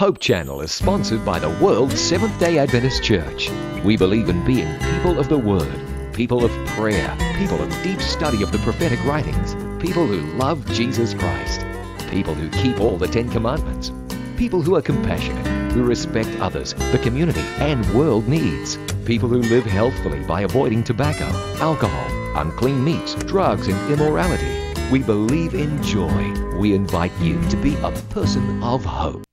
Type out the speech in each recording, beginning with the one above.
Hope Channel is sponsored by the World Seventh-day Adventist Church. We believe in being people of the Word, people of prayer, people of deep study of the prophetic writings, people who love Jesus Christ, people who keep all the 10 Commandments, people who are compassionate, who respect others, the community, and world needs, people who live healthfully by avoiding tobacco, alcohol, unclean meats, drugs, and immorality. We believe in joy. We invite you to be a person of hope.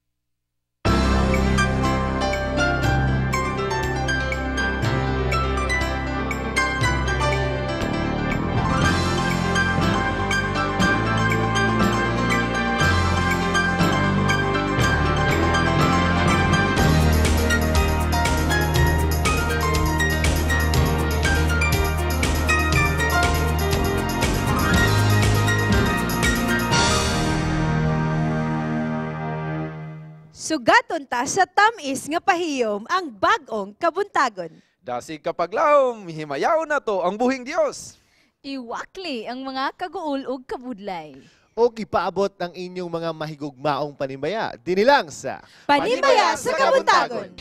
Sugaton ta sa tamis nga pahiyom ang bag-ong kabuntagon. Dasig kapaglawom, himayaw na to ang buhing Dios. Iwakli ang mga kaguol ug kabudlay. O ipaabot ang inyong mga mahigugmaong panimbaya. Dinilang sa Panimbaya sa Kabuntagon.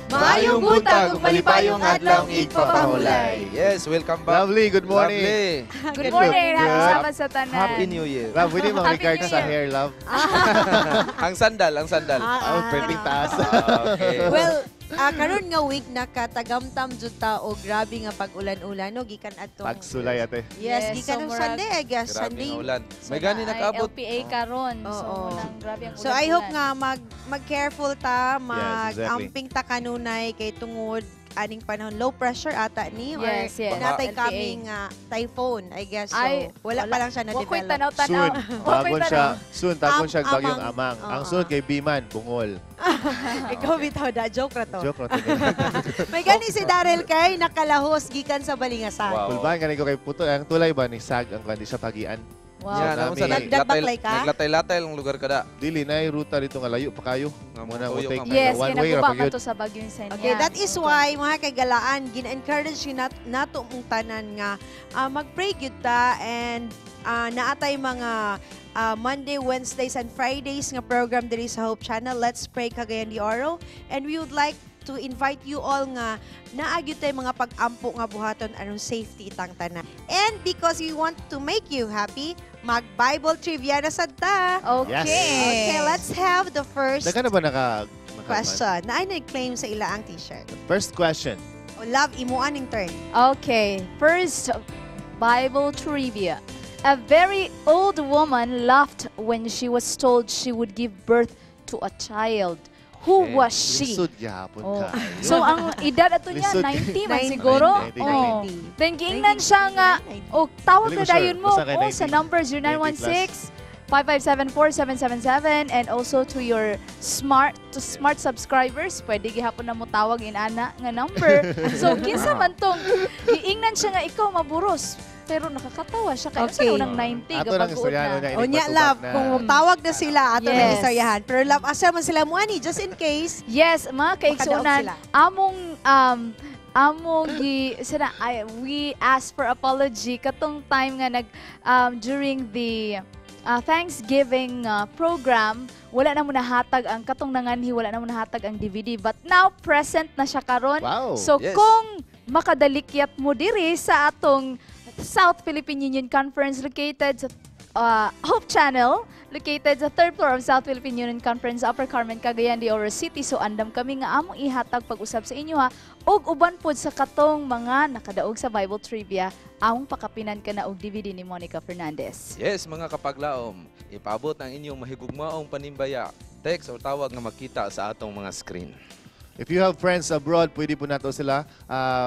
Maayong buntag, malipayong adlaw igpapahulay. Yes, welcome back. Lovely, good morning. Lovely. Good morning, Good. happy Sabbath sa tanan. Happy New Year. Love, pwede mga Happy regards New sa Year. hair, love. Ang sandal, ang sandal. Oh, pwedeng taas. Okay. Well, karon nga week nakatagamtam jud ta o grabe nga pag-ulan-ulan no gikan atong Pagsulay ate. Yes, Yes, gikan so ng murag- Sunday, I guess. Grabe Sunday. nga ulan. May gani nakaabot. LPA karon. So, Oo. grabe ang So I hope nga mag-careful ta, exactly. mag-amping ta kanunay kay tungod aning panahon. Low pressure ata ni? Yes, or yes. natay LPA. kaming typhoon, I guess. So, Ay, wala pa lang siya Wako'y na-develop. tanaw-tanaw. Tagon siya bagyong Amang. amang. Ang sunod kay Biman, bungol. Ikaw bitaw da, joke ra to. Joke ra to. May gani si Daryl kay nakalahos gikan sa balingasan. Wow. Kulban ka ko kay Puto. Ang tulay ba ni Sag ang kandi sa pagian? Wow. Yan, nami- sa Nagdabaklay ka? naglatay-latay lang lugar kada. Dili na ruta dito nga layo pa kayo. Nga muna mo Tuyo take ka. Yes, one kaya way ra naguba pa ka yun. to sa Baguio Senya. Okay, that is why mga kagalaan gin-encourage nato mong tanan nga mag-pray gyud ta and naatay mga Monday, Wednesdays and Fridays nga program diri sa Hope Channel. Let's Pray Cagayan de Oro, and we would like to invite you all nga naagyo tay mga pag-ampo nga buhaton anong safety tang tanan. And because we want to make you happy, mag-Bible trivia na sad ta. Okay. Okay, let's have the first Daga na ba naka question. Na ay nag-claim sa ilaang t-shirt. First question. O love, imuan in turn. Okay, first Bible trivia. A very old woman laughed when she was told she would give birth to a child. Who Okay. was she? Lisod gyapon Oh. ka. So ang edad ato niya Lisod. 90 man 90. siguro. 90. Oh. Then giingnan siya nga oh tawag Dili na ko sure. dayon mo Basta kay oh, sa 90. number 0916 5574-777 and also to your smart subscribers, pwede gihapon na mo tawag inana nga number. So kinsa man tong giingnan siya nga ikaw maburos pero nakakatawa siya kay Okay. sa unang 90 Ato lang istoryano na. niya. O nya, love, kung tawag na sila, ato na Yes. istoryahan. Pero love, asa man sila mo ani, just in case. Yes, mga Makadaog kaigsunan, sila. we ask for apology katong time nga during the Thanksgiving program, wala na mo nahatag ang katong nanganhi, wala na mo nahatag ang DVD, but now present na siya karon. Wow. So Yes. kung makadalikyat mo diri sa atong South Philippine Union Conference located sa Hope Channel, located sa 3rd floor of South Philippine Union Conference, Upper Carmen, Cagayan de Oro City. So andam kami nga among ihatag pag-usap sa inyo ha. Og uban pod sa katong mga nakadaog sa Bible trivia, among pakapinan ka na og DVD ni Monica Fernandez. Yes, mga kapaglaom, ipabot ang inyong mahigugmaong panimbaya. Text o tawag nga makita sa atong mga screen. If you have friends abroad, pwede po nato sila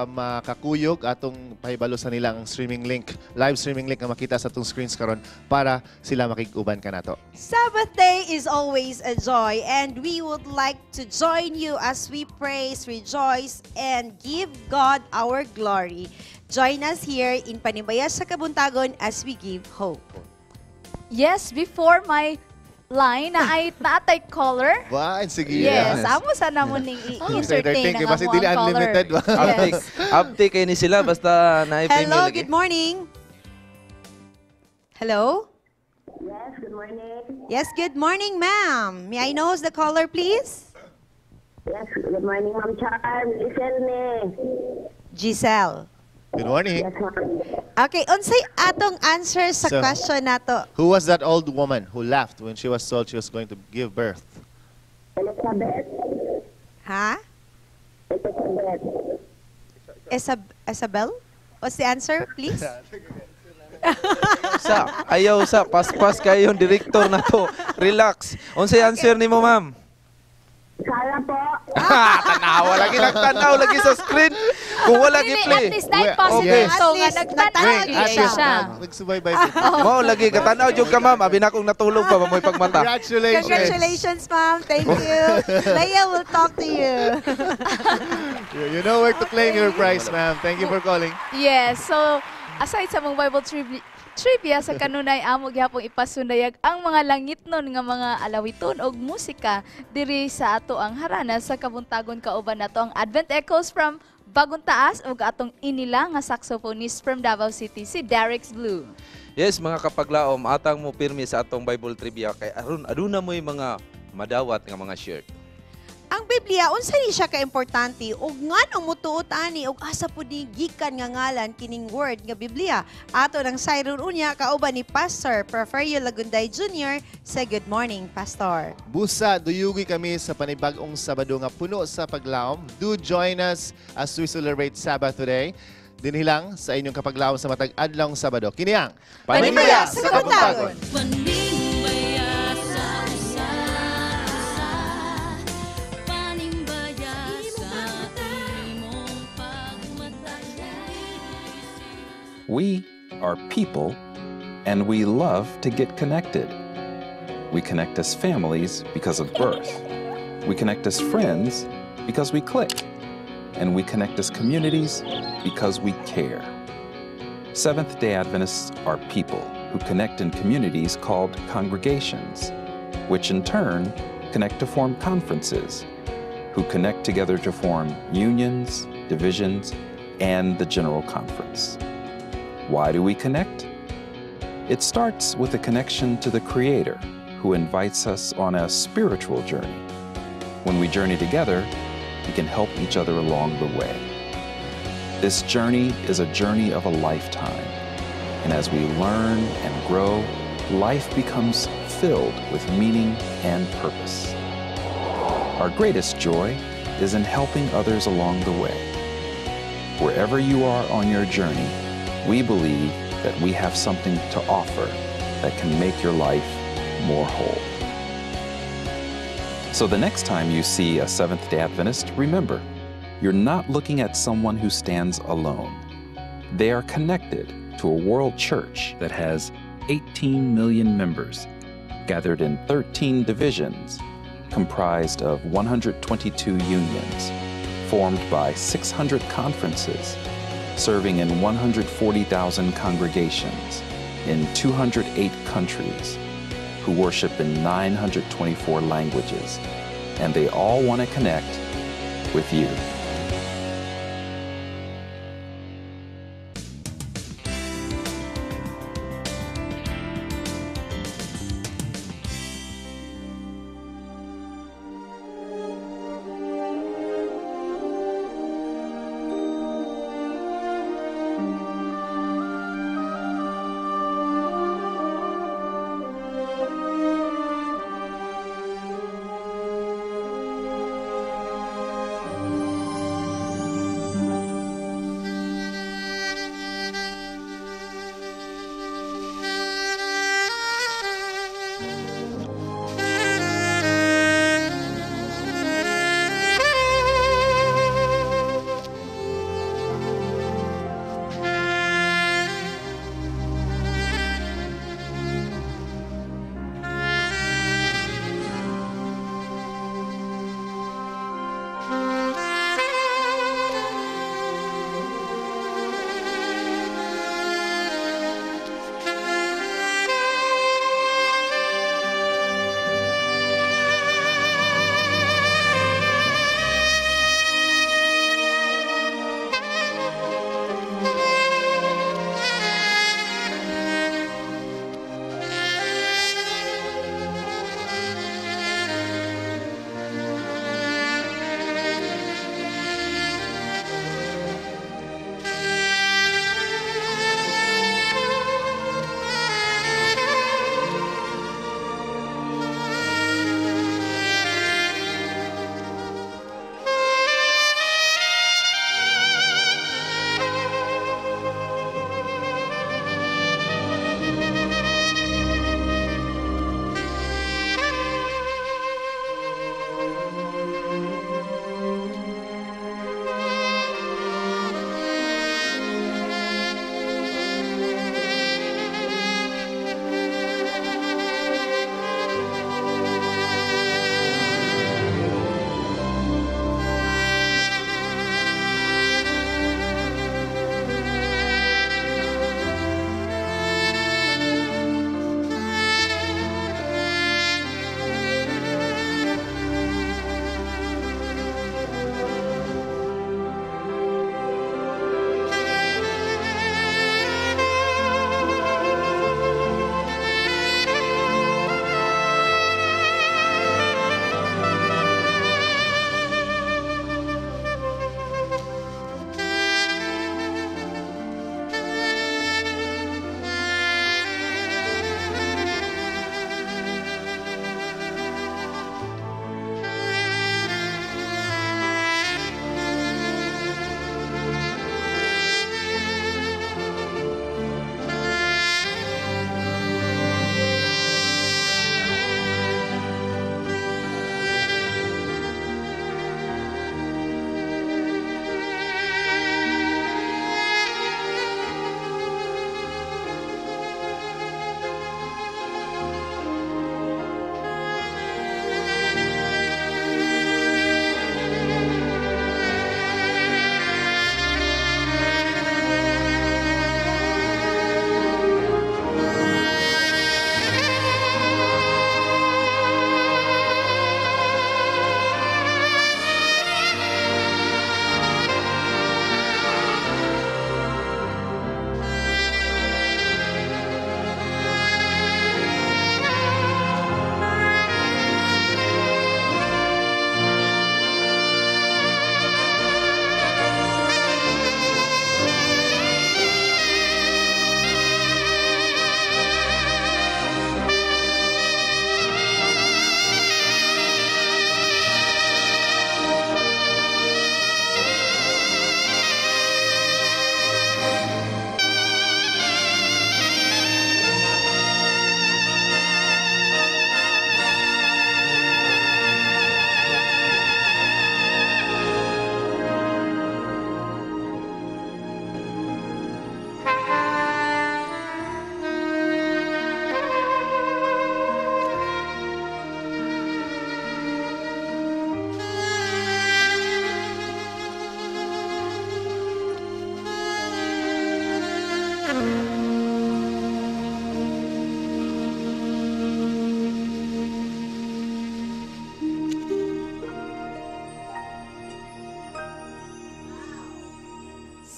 makakuyog atong pahibalo sa nilang streaming link, live streaming link na makita sa atong screens karon para sila makiguban ka nato. Sabbath day is always a joy, and we would like to join you as we praise, rejoice, and give God our glory. Join us here in Panimbaya sa Kabuntagon as we give hope. Yes, before my line na ay naatay color. Wow, sige. Yes, amo sa namon ning i-entertain ang kasi amo dili ang color. unlimited ba? Update, Yes. update kayo ni sila basta na-email Hello, lagi. good morning. Hello? Yes, good morning. Yes, good morning, ma'am. May I know who's the caller, please? Yes, good morning, Ma'am Charm. Iselne. Giselle. Good morning. Yes, ma'am. Okay, unsay atong answer sa So, question nato? Who was that old woman who laughed when she was told she was going to give birth? Elizabeth. Ha? Elizabeth. Isabel? What's the answer, please? Ayaw sa, paspas kayo yung director na to. Relax. Unsay answer ni mo, ma'am? Sara po. Tanawa lagi nagtanaw lagi sa screen. Kung wala Dili, gi-play. at least dahil Okay. positive At ito nga least nagtanaw nagtanaw gyud siya. Nagsubaybay. Mo lagi katanaw jud ka, ma'am. Abi na kong natulog pa mo'y pagmata. Congratulations. Congratulations, ma'am. Thank you. Leia will talk to you. You know where to claim your prize, ma'am. Thank you for calling. Yes, so aside sa mong Bible trivia sa kanunay amo gihapon ipasundayag ang mga langitnon nga mga alawiton og musika diri sa ato ang harana sa Kabuntagon kauban nato ang Advent Echoes from Bagong Taas ug atong inila nga saxophonist from Davao City si Derek's Blue. Yes, mga kapaglaom, atang mo pirmi sa atong Bible trivia kay aron aduna mo'y mga madawat nga mga shirt. Ang Biblia, unsa ni siya ka-importante ug nganong mutuot ani ug asa pud ni gikan nga ngalan kining word nga Biblia. Ato nang sayron unya kauban ni Pastor Porfirio Lagunday Jr. sa Good Morning, Pastor. Busa, duyugi kami sa panibagong Sabado nga puno sa paglaom. Do join us as we celebrate Sabbath today. Dinhilang sa inyong kapaglaom sa matag adlong Sabado. Kini ang Panimbaya sa Kabuntagon. Panimbaya sa usa-usa, panimbaya sa imong We are people, and we love to get connected. We connect as families because of birth. We connect as friends because we click. And we connect as communities because we care. Seventh-day Adventists are people who connect in communities called congregations, which in turn connect to form conferences, who connect together to form unions, divisions, and the General Conference. Why do we connect? It starts with a connection to the Creator, who invites us on a spiritual journey. When we journey together, we can help each other along the way. This journey is a journey of a lifetime, and as we learn and grow, life becomes filled with meaning and purpose. Our greatest joy is in helping others along the way. Wherever you are on your journey, we believe that we have something to offer that can make your life more whole. So the next time you see a Seventh-day Adventist, remember, you're not looking at someone who stands alone. They are connected to a world church that has 18 million members, gathered in 13 divisions, comprised of 122 unions, formed by 600 conferences, serving in 140,000 congregations in 208 countries, who worship in 924 languages, and they all want to connect with you.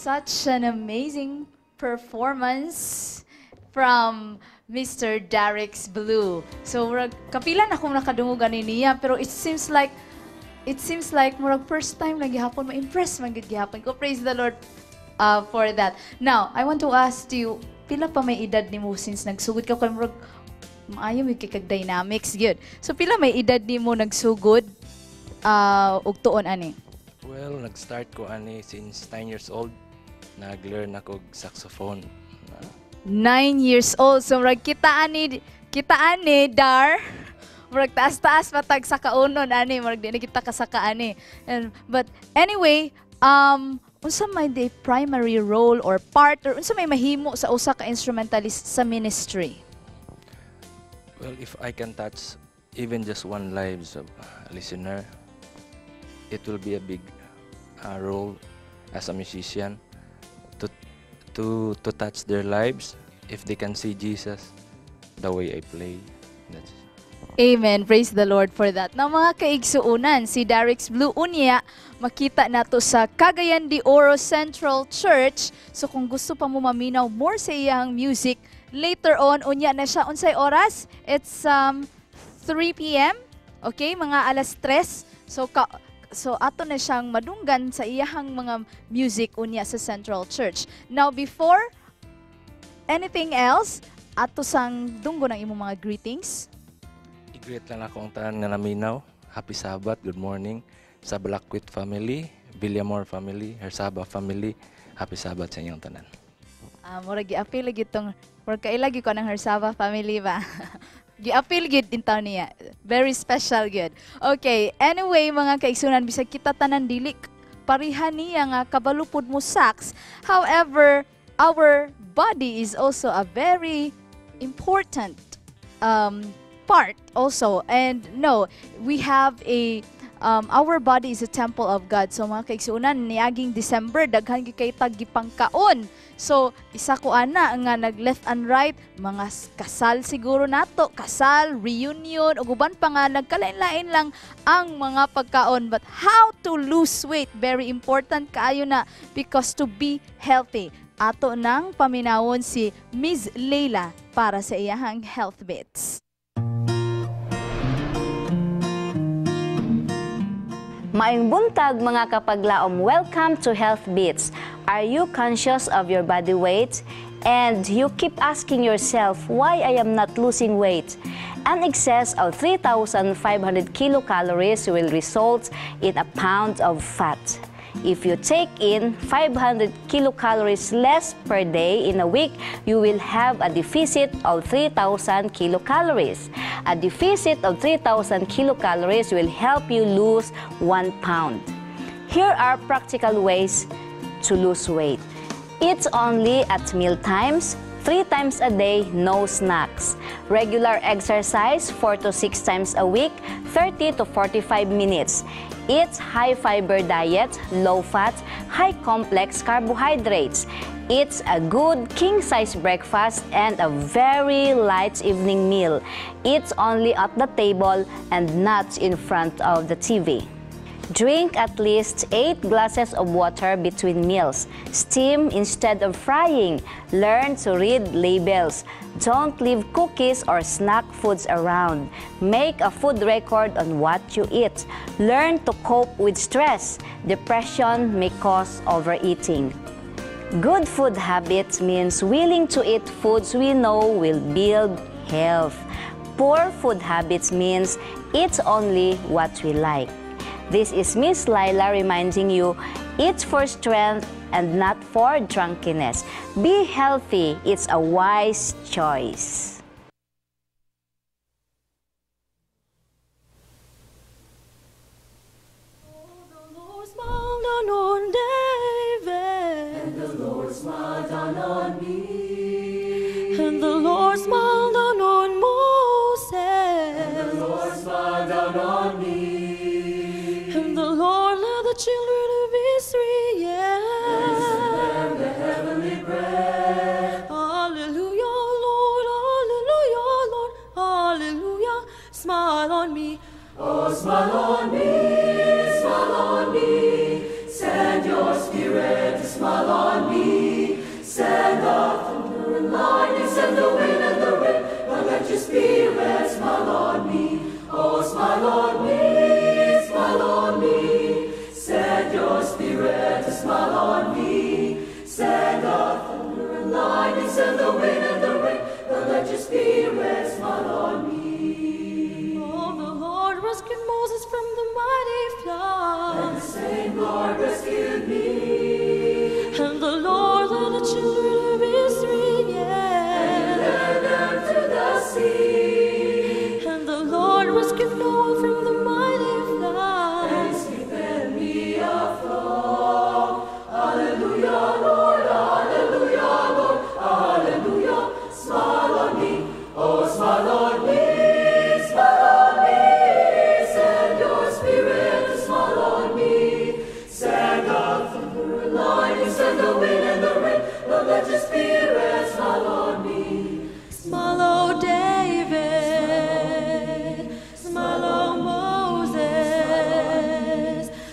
Such an amazing performance from Mr. Derek's Blue. So, kapila na akong nakadungugan niya, pero it seems like murag first time lagi hapon ma-impress man gid gihapon ko. Praise the Lord for that. Now, I want to ask you, pila pa may edad nimo since nagsugod ka kay murag maayo mi kay dynamics gyud. So pila may edad nimo nagsugod og tuon ani? Well, nag-start ko ani since 9 years old. Nag-learn ako og saxophone. 9 years old. So murag kita ani Dar. Murag taas-taas patag sa kaunon ani, murag di na kita kasaka ani. But anyway, unsa may the primary role or part or unsa may mahimo sa usa ka instrumentalist sa ministry? Well, if I can touch even just one lives of a listener, it will be a big role as a musician to touch their lives if they can see Jesus the way I play. That's Amen. Praise the Lord for that. Na mga kaigsuunan, si Derek's Blue unya, makita nato sa Cagayan de Oro Central Church. So kung gusto pa mo maminaw more sa iyang music, later on, unya na siya. Unsay oras? It's 3 p.m. Okay, mga alas 3. So ato na siyang madunggan sa iyang mga music unya sa Central Church. Now, before anything else, ato sang dunggo ng imong mga greetings. greet lang akong tanan nga naminaw. Happy Sabbath, good morning sa Blackquit family, Villamor family, Hersaba family. Happy Sabbath sa inyong tanan. Murag gi-appeal lagi itong, murag kailagi ko ng Hersaba family ba? Gi-appeal gid intaw niya. Very special good. Okay, anyway mga kaigsunan, bisag kita tanan dilik, parihan niya nga kabalupod mo sax. However, our body is also a very important part also. And no, we have a our body is a temple of God. So mga kaigsunan, niaging December daghan gyud kay tagipangkaon. So isa ko ana nga nag left and right, mga kasal siguro nato, kasal, reunion, ug uban pa nga nagkalain-lain lang ang mga pagkaon. But how to lose weight, very important kaayo na, because to be healthy. Ato nang paminawon si Ms. Leila para sa iyahang health bits. Maayong buntag mga kapaglaom, welcome to Health Beats. Are you conscious of your body weight? And you keep asking yourself why I am not losing weight? An excess of 3,500 kilocalories will result in a pound of fat. If you take in 500 kilocalories less per day in a week, you will have a deficit of 3,000 kilocalories. A deficit of 3,000 kilocalories will help you lose 1 pound. Here are practical ways to lose weight. Eat only at meal times, 3 times a day, no snacks. Regular exercise 4 to 6 times a week, 30 to 45 minutes. Eat high-fiber diet, low-fat, high-complex carbohydrates. Eat a good king-size breakfast and a very light evening meal. Eat only at the table and not in front of the TV. Drink at least 8 glasses of water between meals. Steam instead of frying. Learn to read labels. Don't leave cookies or snack foods around. Make a food record on what you eat. Learn to cope with stress. Depression may cause overeating. Good food habits means willing to eat foods we know will build health. Poor food habits means eat only what we like. This is Miss Laila reminding you, eat for strength and not for drunkenness. Be healthy, it's a wise choice. The Lord smiled down on David, and the Lord smiled down on me, and the Lord smiled down on Moses, and the Lord smiled down on me. The children of Israel, and the heavenly bread. Hallelujah, Lord, hallelujah, Lord, hallelujah. Smile on me, oh, smile on me, smile on me. Send your spirit to smile. smile on me. Send the thunder and lightning, send the wind and the rain, but let your spirit smile on me. Oh, smile on me, smile on me. Send your spirit to smile on me. Send the thunder and lightning, send the wind and the rain, but let your spirit smile on me. Oh, the Lord rescued Moses from the mighty flood, and the same Lord rescued me. And the Lord led the children of Israel, yeah, and he led them through the sea. And the Lord rescued Noah from the mighty flood, and he's keeping me afloat. Hallelujah, Lord, hallelujah, Lord, hallelujah. Smile on me, oh, smile on me, smile on me. Send your spirit to smile on me. Send the thunder and lightning, send the wind and the rain, but let your spirit smile on me. Smile, oh David, smile, oh Moses,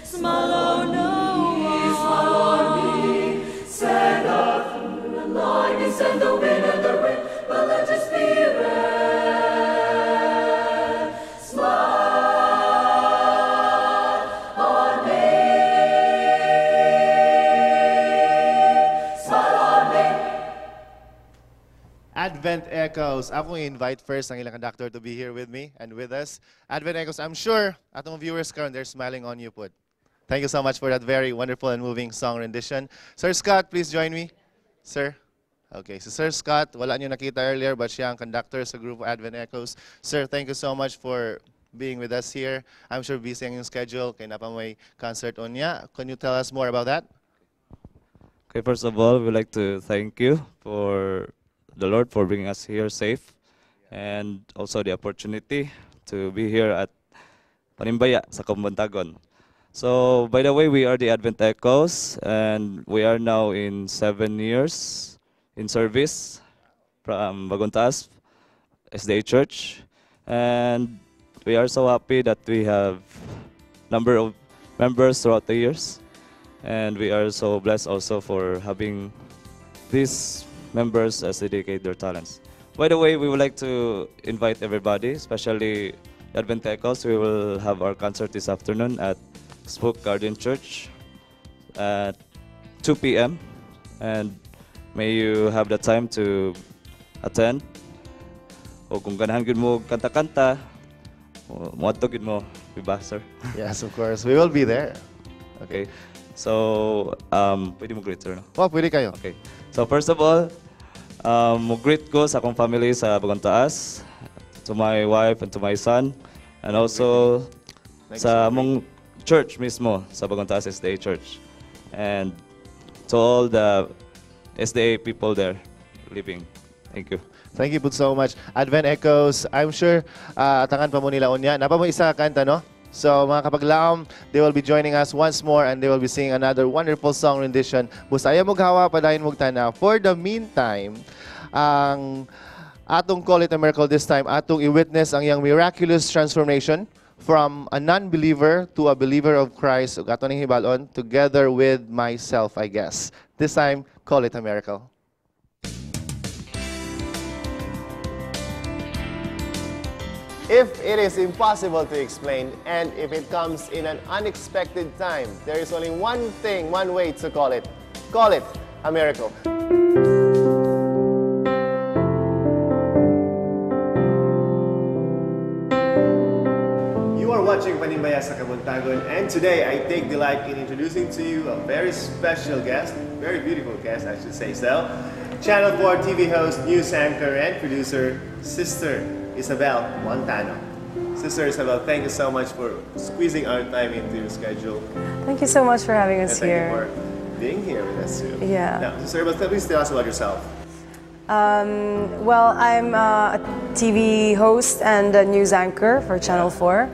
smile, oh Noah, smile on me. Send the thunder and lightning, send the wind and the rain, but let your spirit smile on me. Smile on me. Advent Echoes. Ako invite first ang ilang conductor to be here with me and with us. Advent Echoes, I'm sure atong viewers karon they're smiling on you pud. Thank you so much for that very wonderful and moving song rendition. Sir Scott, please join me. Sir. Okay, so Sir Scott, wala niyo nakita earlier but siya ang conductor sa group Advent Echoes. Sir, thank you so much for being with us here. I'm sure busy ang yung schedule kay napa may concert on niya. Can you tell us more about that? Okay, first of all, we'd like to thank you for the Lord for bringing us here safe, and also the opportunity to be here at Panimbaya sa Kabuntagon. So, by the way, we are the Advent Echoes, and we are now in 7 years in service from Pangutana SDA Church, and we are so happy that we have number of members throughout the years, and we are so blessed also for having these members as they dedicate their talents. By the way, we would like to invite everybody, especially Advent Echoes. We will have our concert this afternoon at Spoke Garden Church at 2 p.m. and may you have the time to attend. O kung ganahan gid mo kanta-kanta, moadto gid mo, diba, sir? Yes, of course. We will be there. Okay. So, pwede mo greet, sir, no? Oh, pwede kayo. Okay. So, first of all, mo greet ko sa akong family sa Bagontaas, to my wife and to my son, and also sa among church mismo, sa Bagontaas SDA Church, and to all the SDA people there living. Thank you. Thank you po so much. Advent Echoes, I'm sure atangan pa mo nila unya. Napa mo isa kanta, no? So mga kapaglaom, they will be joining us once more and they will be singing another wonderful song rendition. Busaya mo gawa, padayon mo tanaw. For the meantime, ang atong Call It a Miracle this time, atong i-witness ang yang miraculous transformation from a non-believer to a believer of Christ. Ug ato ning hibalon together with myself, I guess. This time, Call It a Miracle. If it is impossible to explain, and if it comes in an unexpected time, there is only one thing, one way to call it. Call it a miracle. You are watching Panimbaya sa Kabuntagon, and today I take delight in introducing to you a very special guest, very beautiful guest, I should say so. Channel 4 TV host, news anchor, and producer, Sister Isabel Montano. Sister Isabel, thank you so much for squeezing our time into your schedule. Thank you so much for having us and here. Thank you for being here with us too. Yeah. Now, Sister Isabel, please tell us about yourself. Well, I'm a TV host and a news anchor for Channel 4.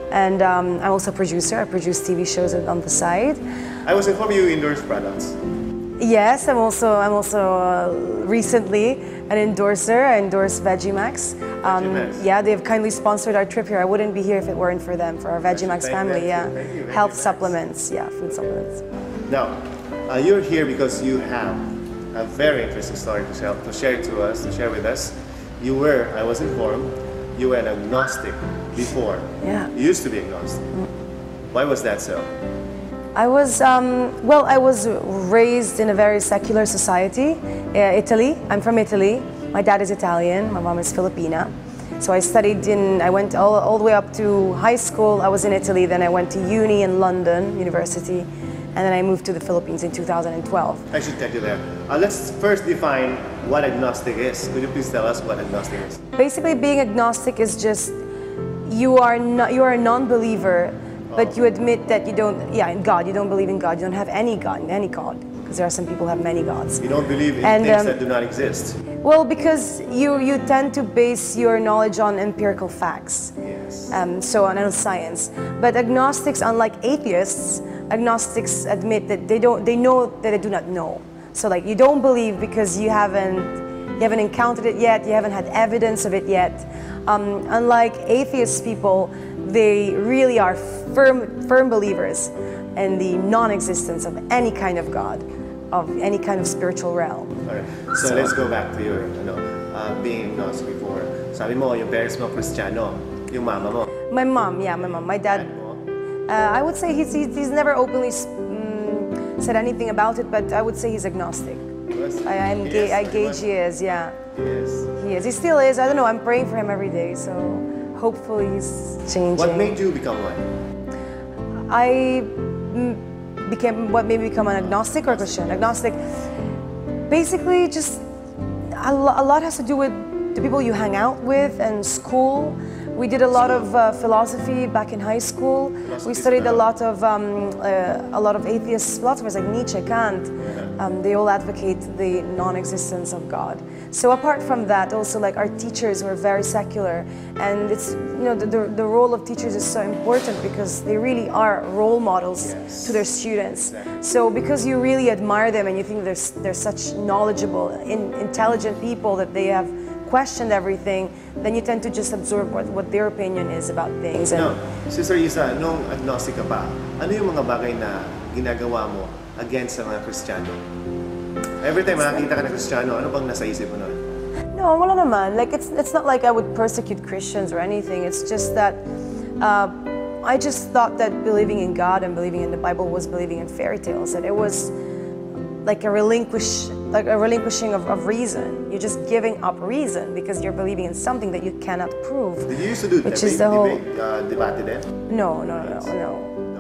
And I'm also a producer. I produce TV shows on the side. I was informed you endorse products. Yes, I'm also recently an endorser. I endorse Vegimax. Yeah, they've kindly sponsored our trip here. I wouldn't be here if it weren't for them, for our Vegimax family. Yeah, health supplements. Yeah, food supplements. Now, You're here because you have a very interesting story to share to us, to share with us. You were, I was informed, you were an agnostic before. Yeah. You used to be agnostic. Why was that so? I was, well, I was raised in a very secular society, Italy. I'm from Italy. My dad is Italian, my mom is Filipina. So I studied I went all the way up to high school. I was in Italy, then I went to uni in London, university, and then I moved to the Philippines in 2012. I should take you there. Let's first define what agnostic is. Could you please tell us what agnostic is? Basically, being agnostic is just, you are a non-believer, but you admit that you don't, in God, you don't believe in God, you don't have any God, because there are some people who have many gods. You don't believe in things that do not exist. Well, because you tend to base your knowledge on empirical facts. Yes. So on science. But agnostics, unlike atheists, agnostics admit that they know that they do not know. So like you don't believe because you haven't encountered it yet, you haven't had evidence of it yet. Unlike atheist people, they really are firm believers in the non-existence of any kind of God, of any kind of spiritual realm. All right. So let's go back to your being agnostic before. Sabi mo, yung parents mo Kristiyano, yung mama mo. My mom, my mom. My dad, I would say he's never openly said anything about it, but I would say he's agnostic. I gauge he is, yeah. He is. He still is. I don't know. I'm praying for him every day, so hopefully he's changing. What made you become one? What made me become an agnostic or Christian? Agnostic. Basically, just a lot has to do with the people you hang out with and school. We did a lot of philosophy back in high school. We studied a lot of atheist philosophers like Nietzsche, Kant. They all advocate the non-existence of God. So apart from that, also like our teachers were very secular, and it's the role of teachers is so important because they really are role models to their students. So because you really admire them and you think they're such knowledgeable, intelligent people that they have questioned everything, then you tend to just absorb what their opinion is about things. No, Sister Isa, nung agnostic ka pa, ano yung mga bagay na ginagawa mo against sa mga Kristiyano? Every time makakita ka ng Kristiyano, ano bang nasa isip mo nun? No, wala naman. Like it's not like I would persecute Christians or anything. It's just that I just thought that believing in God and believing in the Bible was believing in fairy tales. That it was like a relinquishing of reason. You're just giving up reason because you're believing in something that you cannot prove. Did you used to do debate then? No.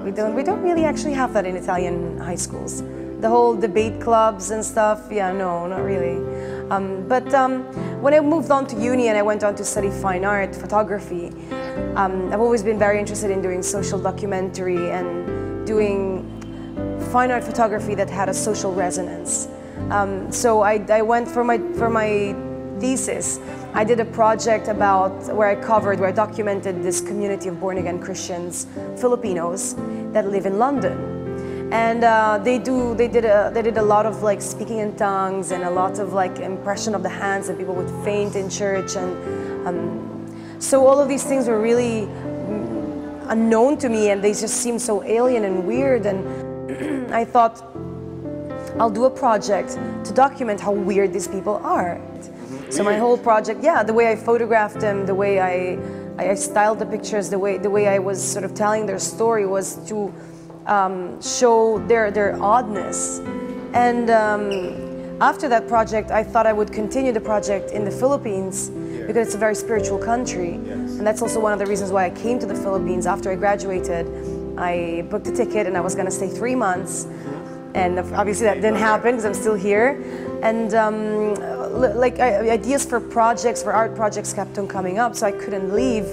We don't really actually have that in Italian high schools. The whole debate clubs and stuff, no, not really. But when I moved on to uni and I went on to study fine art, photography, I've always been very interested in doing social documentary and doing fine art photography that had a social resonance. So I went for my thesis. I did a project where I documented this community of born-again Christians, Filipinos, that live in London. And they did a lot of like speaking in tongues and a lot of like impression of the hands, and people would faint in church, and so all of these things were really unknown to me, and they just seemed so alien and weird. And I thought I'll do a project to document how weird these people are. So my whole project, the way I photographed them, the way I styled the pictures, the way I was sort of telling their story was to show their oddness. And after that project, I thought I would continue the project in the Philippines because it's a very spiritual country. And that's also one of the reasons why I came to the Philippines. After I graduated, I booked a ticket and I was going to stay 3 months. And obviously that didn't happen because I'm still here. And ideas for art projects kept on coming up, so I couldn't leave.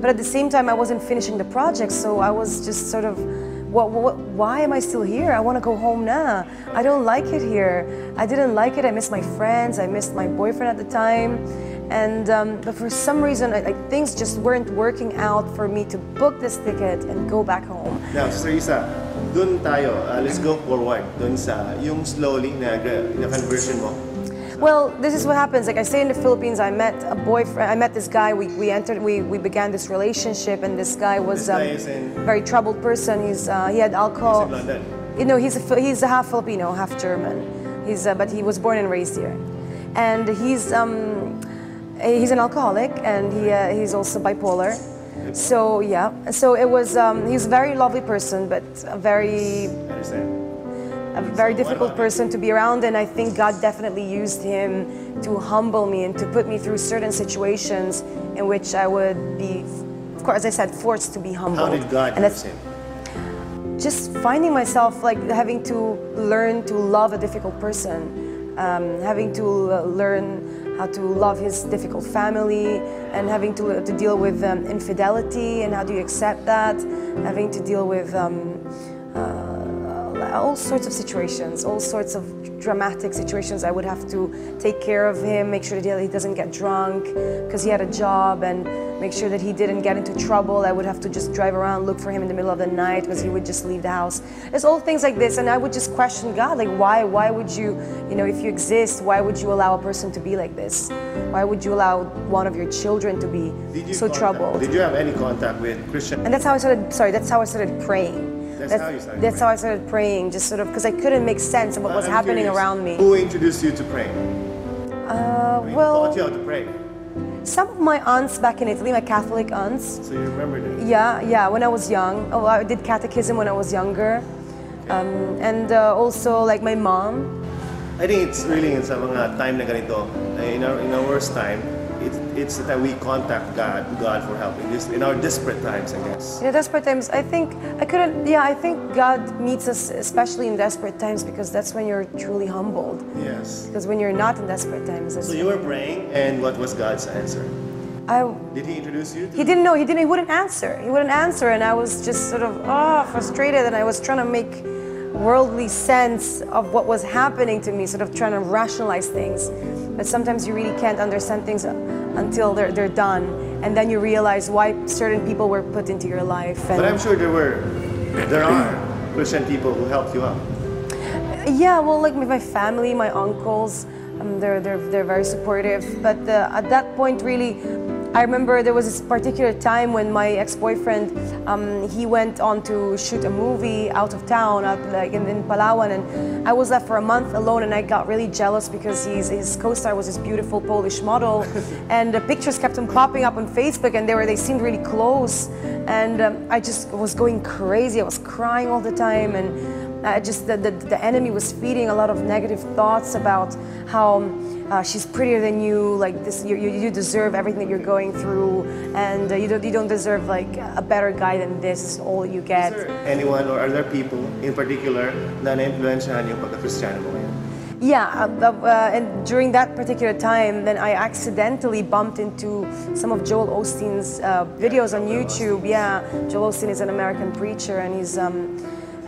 But at the same time, I wasn't finishing the project, so I was just sort of, why am I still here? I want to go home now. I don't like it here. I didn't like it. I missed my friends. I missed my boyfriend at the time. And but for some reason, things just weren't working out for me to book this ticket and go back home. Now, Sister Isa, dun tayo. Let's go forward. Dun sa yung slowly na conversion mo. Well, this is what happens. Like I stayed in the Philippines, I met a boyfriend. I met this guy. We began this relationship, and this guy was a very troubled person. He had alcohol. He's in London. he's a half Filipino, half German. But he was born and raised here, and he's an alcoholic, and he's also bipolar. So yeah, so it was he's a very lovely person, but a very difficult person to be around, and I think God definitely used him to humble me and to put me through certain situations in which I would be, of course, as I said, forced to be humbled. How did God use him? Just finding myself like having to learn to love a difficult person, having to learn how to love his difficult family, and having to deal with infidelity and how do you accept that, having to deal with all sorts of situations, all sorts of dramatic situations. I would have to take care of him, make sure that he doesn't get drunk because he had a job, and make sure that he didn't get into trouble. I would have to just drive around, look for him in the middle of the night because he would just leave the house. There's all things like this, and I would just question God, like why would you, if you exist, why would you allow a person to be like this? Why would you allow one of your children to be so troubled? Did you have any contact with Christian? And that's how I started praying. That's how I started praying, just sort of, because I couldn't make sense of what was happening around me. Who introduced you to praying? Well, taught you how to pray? Some of my aunts back in Italy, my Catholic aunts. So you remember that? Yeah, when I was young. Oh, I did catechism when I was younger. And also like my mom. I think it's really in sa mga time na ganito, in our worst time, it's that we contact God for help in our desperate times, I guess. In desperate times, I think God meets us especially in desperate times because that's when you're truly humbled. Yes. Because when you're not in desperate times. So you were praying, and what was God's answer? Did he introduce you? He didn't know. He wouldn't answer. He wouldn't answer, and I was just sort of frustrated, and I was trying to make worldly sense of what was happening to me, sort of trying to rationalize things. But sometimes you really can't understand things until they're done, and then you realize why certain people were put into your life. But I'm sure there are Christian people who helped you out. Yeah, well, like my family, my uncles, they're very supportive. But at that point, really, I remember there was this particular time when my ex-boyfriend, he went on to shoot a movie out of town, in Palawan, and I was left for a month alone, and I got really jealous because his co-star was this beautiful Polish model, and the pictures kept on popping up on Facebook, and they seemed really close, and I just was going crazy. I was crying all the time, and the enemy was feeding a lot of negative thoughts about how she's prettier than you, like this, you deserve everything that you're going through, and you don't deserve like a better guy than this. Is all you get. Is there anyone or are there people in particular na na-influensyahan yung pagka-Kristiyano mo ngayon? Yeah, and during that particular time, then I accidentally bumped into some of Joel Osteen's videos on YouTube. Yeah, Joel Osteen is an American preacher, and he's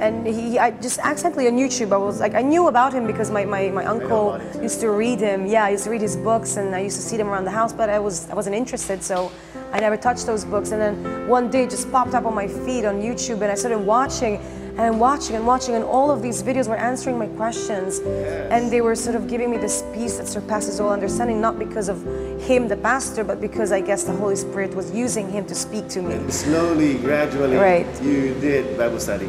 I just accidentally on YouTube, I knew about him because my uncle used to read him. Yeah, I used to read his books, and I used to see them around the house, but I wasn't interested, so I never touched those books. And then one day it just popped up on my feed on YouTube, and I started watching, and watching, and all of these videos were answering my questions. Yes. And they were sort of giving me this peace that surpasses all understanding, not because of him, the pastor, but because I guess the Holy Spirit was using him to speak to me. And slowly, gradually, you did Bible study.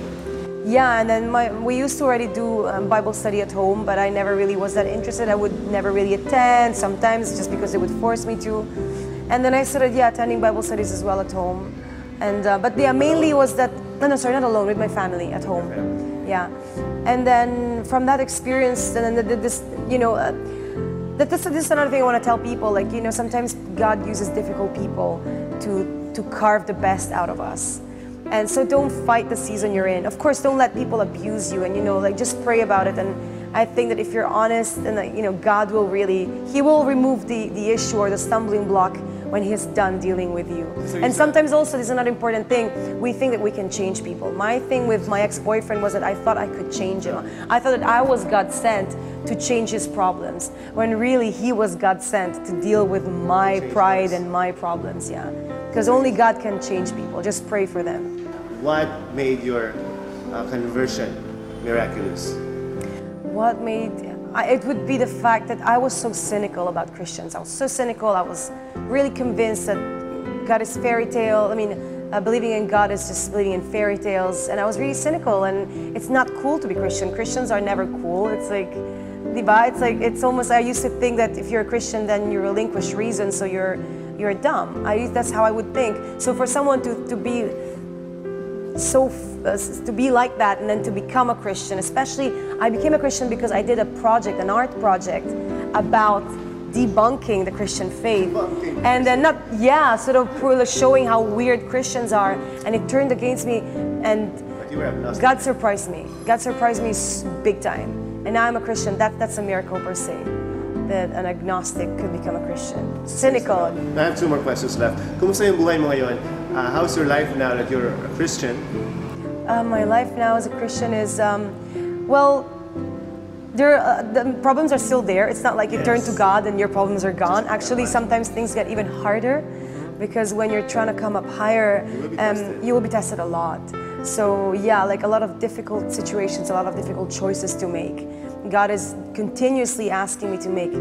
Yeah, and then we used to already do Bible study at home, but I never really was that interested. I would never really attend, sometimes just because they would force me to. And then I started, attending Bible studies as well at home. And but mainly was that, not alone, with my family at home. Yeah. And then from that experience, and then this is another thing I want to tell people, like, sometimes God uses difficult people to carve the best out of us. And so don't fight the season you're in. Of course, don't let people abuse you, and just pray about it. And I think that if you're honest, and God will He will remove the issue or the stumbling block when He's done dealing with you. And sometimes also, this is another important thing, we think that we can change people. My thing with my ex-boyfriend was that I thought I could change him. I thought that I was God sent to change his problems, when really he was God sent to deal with my pride and my problems, Because only God can change people. Just pray for them. What made your conversion miraculous? What made it would be the fact that I was so cynical about Christians. I was so cynical. I was really convinced that God is fairy tale. I mean, believing in God is just believing in fairy tales, and I was really cynical, and it's not cool to be Christian. Christians are never cool. It's like, diba? It's like, it's almost, I used to think that if you're a Christian, then you relinquish reason, so you're dumb. That's how I would think. So for someone to be to be like that and then to become a Christian, especially, I became a Christian because I did a project, an art project about debunking the Christian faith, and then sort of showing how weird Christians are, and it turned against me, and God surprised me. God surprised me big time, and now I'm a Christian. That's a miracle per se, that an agnostic could become a Christian. Cynical. I have 2 more questions left. Kumusta yung buhay mo ngayon? How's your life now that you're a Christian? My life now as a Christian is, well, the problems are still there. It's not like you turn to God and your problems are gone. Actually, sometimes things get even harder, because when you're trying to come up higher, you will be tested a lot. So yeah, like a lot of difficult situations, a lot of difficult choices to make. God is continuously asking me to make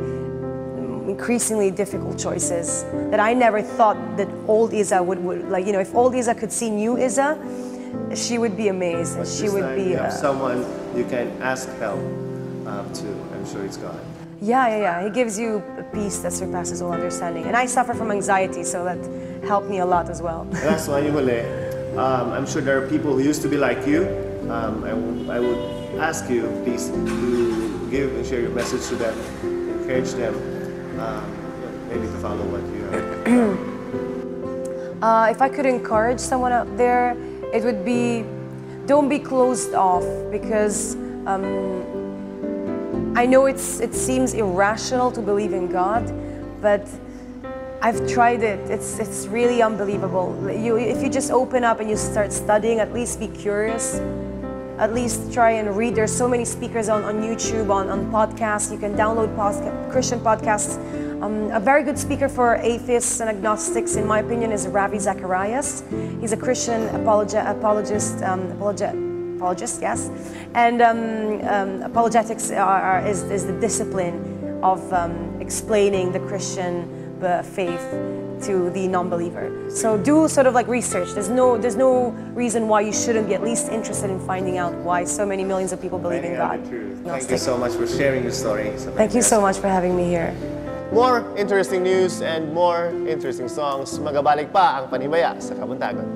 increasingly difficult choices that I never thought that old Isa would like, you know, if old Isa could see new Isa, she would be amazed. But she would be you have someone you can ask help to. I'm sure it's God. Yeah. He gives you a peace that surpasses all understanding. And I suffer from anxiety, so that helped me a lot as well. Last one, yung huli. I'm sure there are people who used to be like you. I would ask you, please, to give and share your message to them, encourage them, maybe to follow what you have. If I could encourage someone out there, it would be, don't be closed off, because I know it seems irrational to believe in God, but I've tried it. It's really unbelievable. If you just open up and you start studying, at least be curious. At least try and read. There's so many speakers on YouTube, on podcasts. You can download Christian podcasts. A very good speaker for atheists and agnostics, in my opinion, is Ravi Zacharias. He's a Christian apologist, yes. And apologetics is the discipline of explaining the Christian faith to the non-believer. So do sort of like research. There's no reason why you shouldn't be at least interested in finding out why so many millions of people believe in God. Thank you so much for sharing your story. Thank you so much for having me here. More interesting news and more interesting songs. Magabalik pa ang Panimbaya sa Kabuntagon.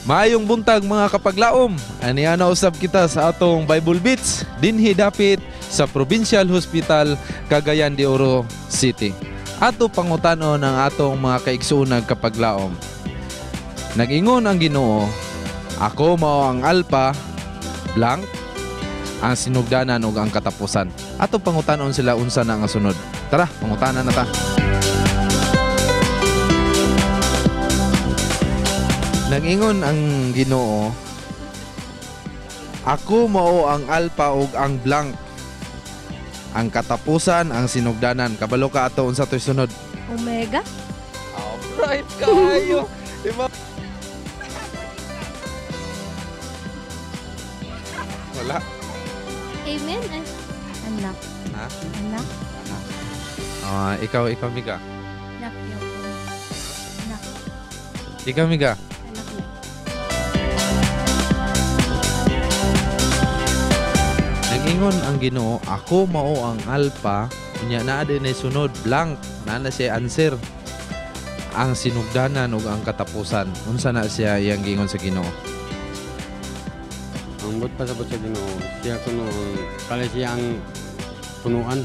Maayong buntag mga kapaglaom. Aniya na usab kita sa atong Bible Beats dinhi dapit sa Provincial Hospital, Cagayan de Oro City. Ato pangutanon ang atong mga kaigsuonag kapaglaom. Nag-ingon ang Ginoo, ako mao ang Alpha, blank, ang sinugdanan ug ang katapusan. Ato pangutanon sila unsa na nga sunod. Tara, pangutanan na ta. Nag-ingon ang Ginoo, ako mao ang Alpha ug ang blank, ang katapusan, ang sinugdanan. Kabalo ka ato unsa to'y sunod? Omega? Right kayo. Wala. Amen. Anak. Ha? Anak. Ikaw Miga. Anak yun. Anak. Ikaw Miga. Anak na. Nag-ingon ang Ginoo, ako mao ang Alpha, unya naa din ay sunod blank, naa na siya answer. Ang sinugdanan ug ang katapusan. Unsa na siya iyang gingon sa Ginoo? Ang but pasabot sa Ginoo, siya kuno pala siya ang punuan.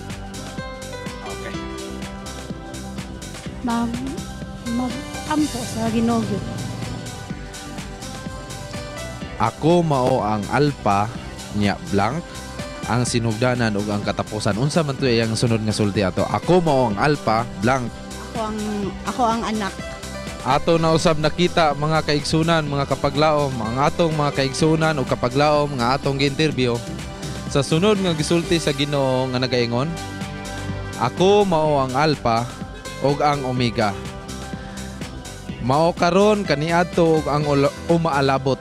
Okay. Mag-ampo sa Ginoo. Ako mao ang Alpha, nya blank, ang sinugdanan ug ang katapusan. Unsa man to iyang sunod nga sulti ato? Ako mao ang Alpha, blank. Ako ang anak. Ato na usab nakita mga kaigsunan, mga kapaglaom, ang atong mga kaigsunan o kapaglaom nga atong gi-interview. Sa sunod nga gisulti sa Ginoo nga nagaingon, ako mao ang Alpha ug ang Omega. Mao karon kaniadto ug ang umaalabot.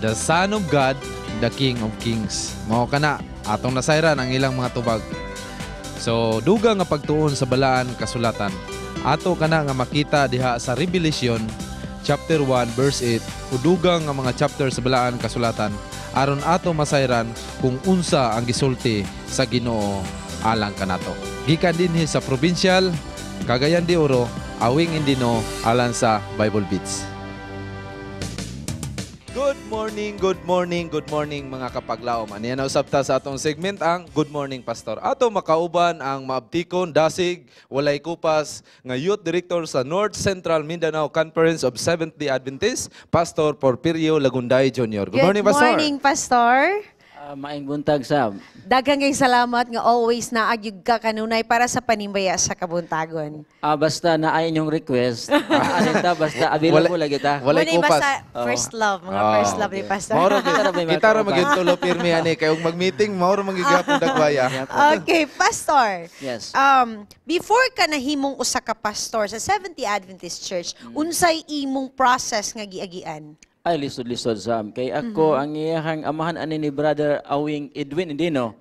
The Son of God, the King of Kings. Mao kana atong nasayran ang ilang mga tubag. So, duga nga pagtuon sa balaan kasulatan. Ato kana nga makita diha sa Revelation chapter 1 verse 8, udugang nga mga chapter sa balaan kasulatan aron ato masayran kung unsa ang gisulti sa Ginoo alang kanato. Gikan dinhi sa Provincial Cagayan de Oro, awing indino alang sa Bible Beats. Good morning mga kapaglaom. Aniya na usab ta sa atong segment ang Good Morning Pastor. Ato makauban ang maabtikon, dasig, walay kupas nga Youth Director sa North Central Mindanao Conference of Seventh-day Adventists, Pastor Porfirio Lagunday Jr. Good morning, Pastor. Good morning, Pastor. Maing buntag sab. Daghang kay salamat nga always naagyud ka kanunay para sa Panimbaya sa Kabuntagon. Basta naayon yung request. Anita basta available lagi ta. Walay kupas. Basta first love, mga first love ni Pastor. Mauro kita ra magitulo pirmi ani kay ug mag-meeting mauro magigapon dagwaya. Okay, Pastor. Yes. Before ka nahimong usa ka pastor sa Seventh-day Adventist Church, unsay imong process nga giagian? Ay, lisod-lisod Sam. Kay ako, ang iyahang amahan ani ni Brother Awing Edwin Indino.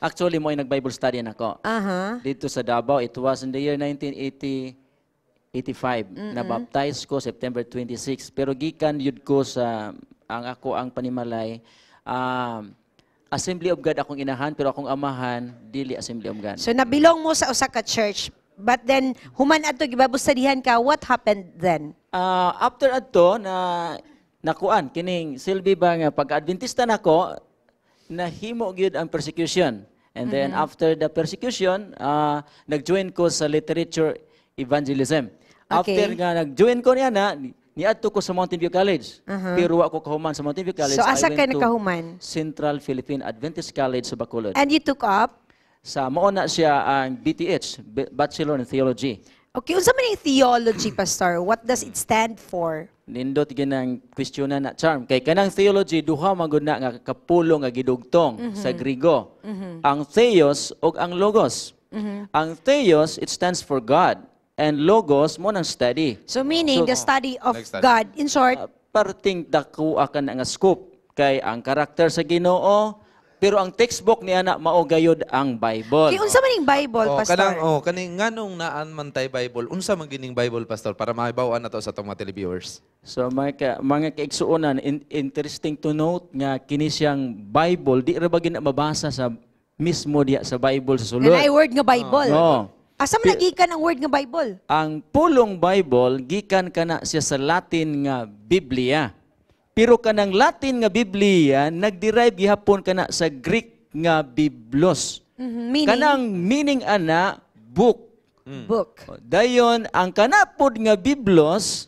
Actually, mo ay nag-Bible study nako. Dito sa Davao, it was in the year 1985. Na-baptize ko September 26. Pero gikan yun ko sa, ang panimalay, Assembly of God akong inahan, pero akong amahan, dili Assembly of God. So, nabilong mo sa usa ka church, but then, human adto gibabustudihan ka, what happened then? After adto, nakuan kining silbi ba nga pag-Adventista nako nahimo gyud ang persecution, and then after the persecution nag-join ko sa literature evangelism. After nga nag-join ko niya niadto ko sa Mountain View College, pero wa ko kahuman sa Mountain View College. So asa ka to nakahuman? Central Philippine Adventist College sa Bacolod. And you took up? Sa mao na siya ang BTH, Bachelor in Theology. Okay, unsa man yung theology, Pastor? What does it stand for? Nindot ginang questionan na charm. Kay kanang theology, duha magud na nga kapulo nga gidugtong sa Grigo. Ang theos o ang logos. Ang theos, it stands for God. And logos, mo nang study. So meaning, the study of God. In short? Parting dako akan nga scope. Kay ang karakter sa Ginoo, pero ang textbook ni ana mao gayud ang Bible. Kay unsa man ning Bible, Pastor? Kaning nganong naan man tay Bible, unsa man gining Bible, Pastor, para mahibaw-an nato sa atong mga televiewers. So mga kaigsuonan, interesting to note nga kini siyang Bible di ra ba gina mabasa sa mismo diya sa Bible sa sulod. Kanay word nga Bible. No. Asa man nagikan ang word nga Bible? Ang pulong Bible gikan kana siya sa Latin nga Biblia. Pero kanang Latin nga Biblia nagderive gihapon kana sa Greek nga Biblos. Meaning? Kanang meaning ana book. Book. Dayon ang kanapod nga Biblos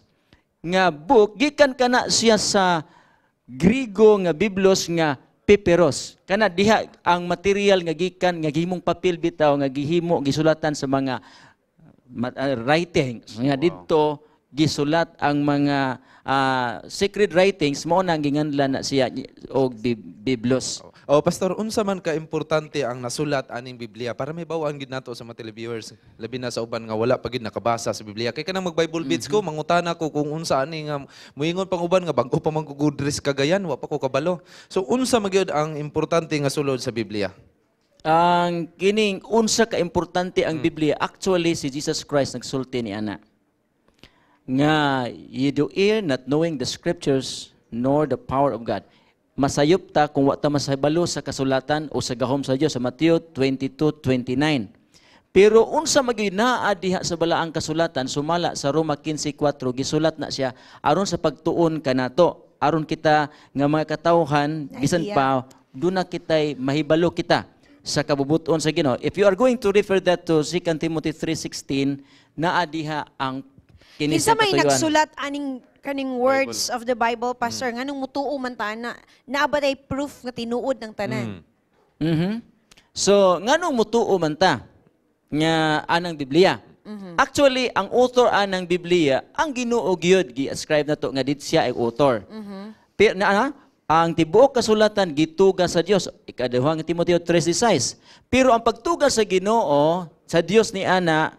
nga book gikan kana siya sa Grigo nga Biblos nga paperos. Kana diha ang material nga gikan nga gihimong papel bitaw nga gihimo gisulatan sa mga writing. Nga didto gisulat ang mga sacred writings mo nang ginganlan na siya og Biblos. O pastor, unsa man ka importante ang nasulat aning Biblia para may bawaan gid nato sa mga televiewers labi na sa uban nga wala pa gid nakabasa sa Biblia. Kay kanang mag-Bible beats ko mangutana ko kung unsa ani nga muingon pang uban nga bag-o pa man ko gudres kagayan wa pa ko kabalo. So unsa magyud ang importante nga sulod sa Biblia? Ang kining unsa ka importante ang Biblia, actually si Jesus Christ nagsulti ni ana. Nga you do err not knowing the scriptures nor the power of God. Masayop ta kung wa ta masabalo sa kasulatan o sa gahom sa Dios sa Mateo 22:29. Pero unsa magyud naa diha sa balaang kasulatan sumala sa Roma 15:4 gisulat na siya aron sa pagtuon kanato, aron kita nga mga katawhan bisan pa duna kitay mahibalo kita sa kabubuton sa Ginoo. If you are going to refer that to 2 Timothy 3:16, naa diha ang kini Isa sa may katuyuan. nagsulat kaning words of the Bible, Pastor, nga nung mutuo man ta na naabaday proof nga tinuod ng tanan. So, nganong mutuo man ta nga anang Biblia? Actually, ang author anang Biblia, ang Ginoo gyud gi-ascribe nato nga dit siya ay author. Pero ang tibuok kasulatan gituga sa Dios, ikaduhang Timoteo 3:16. Pero ang pagtuga sa Ginoo sa Dios ni ana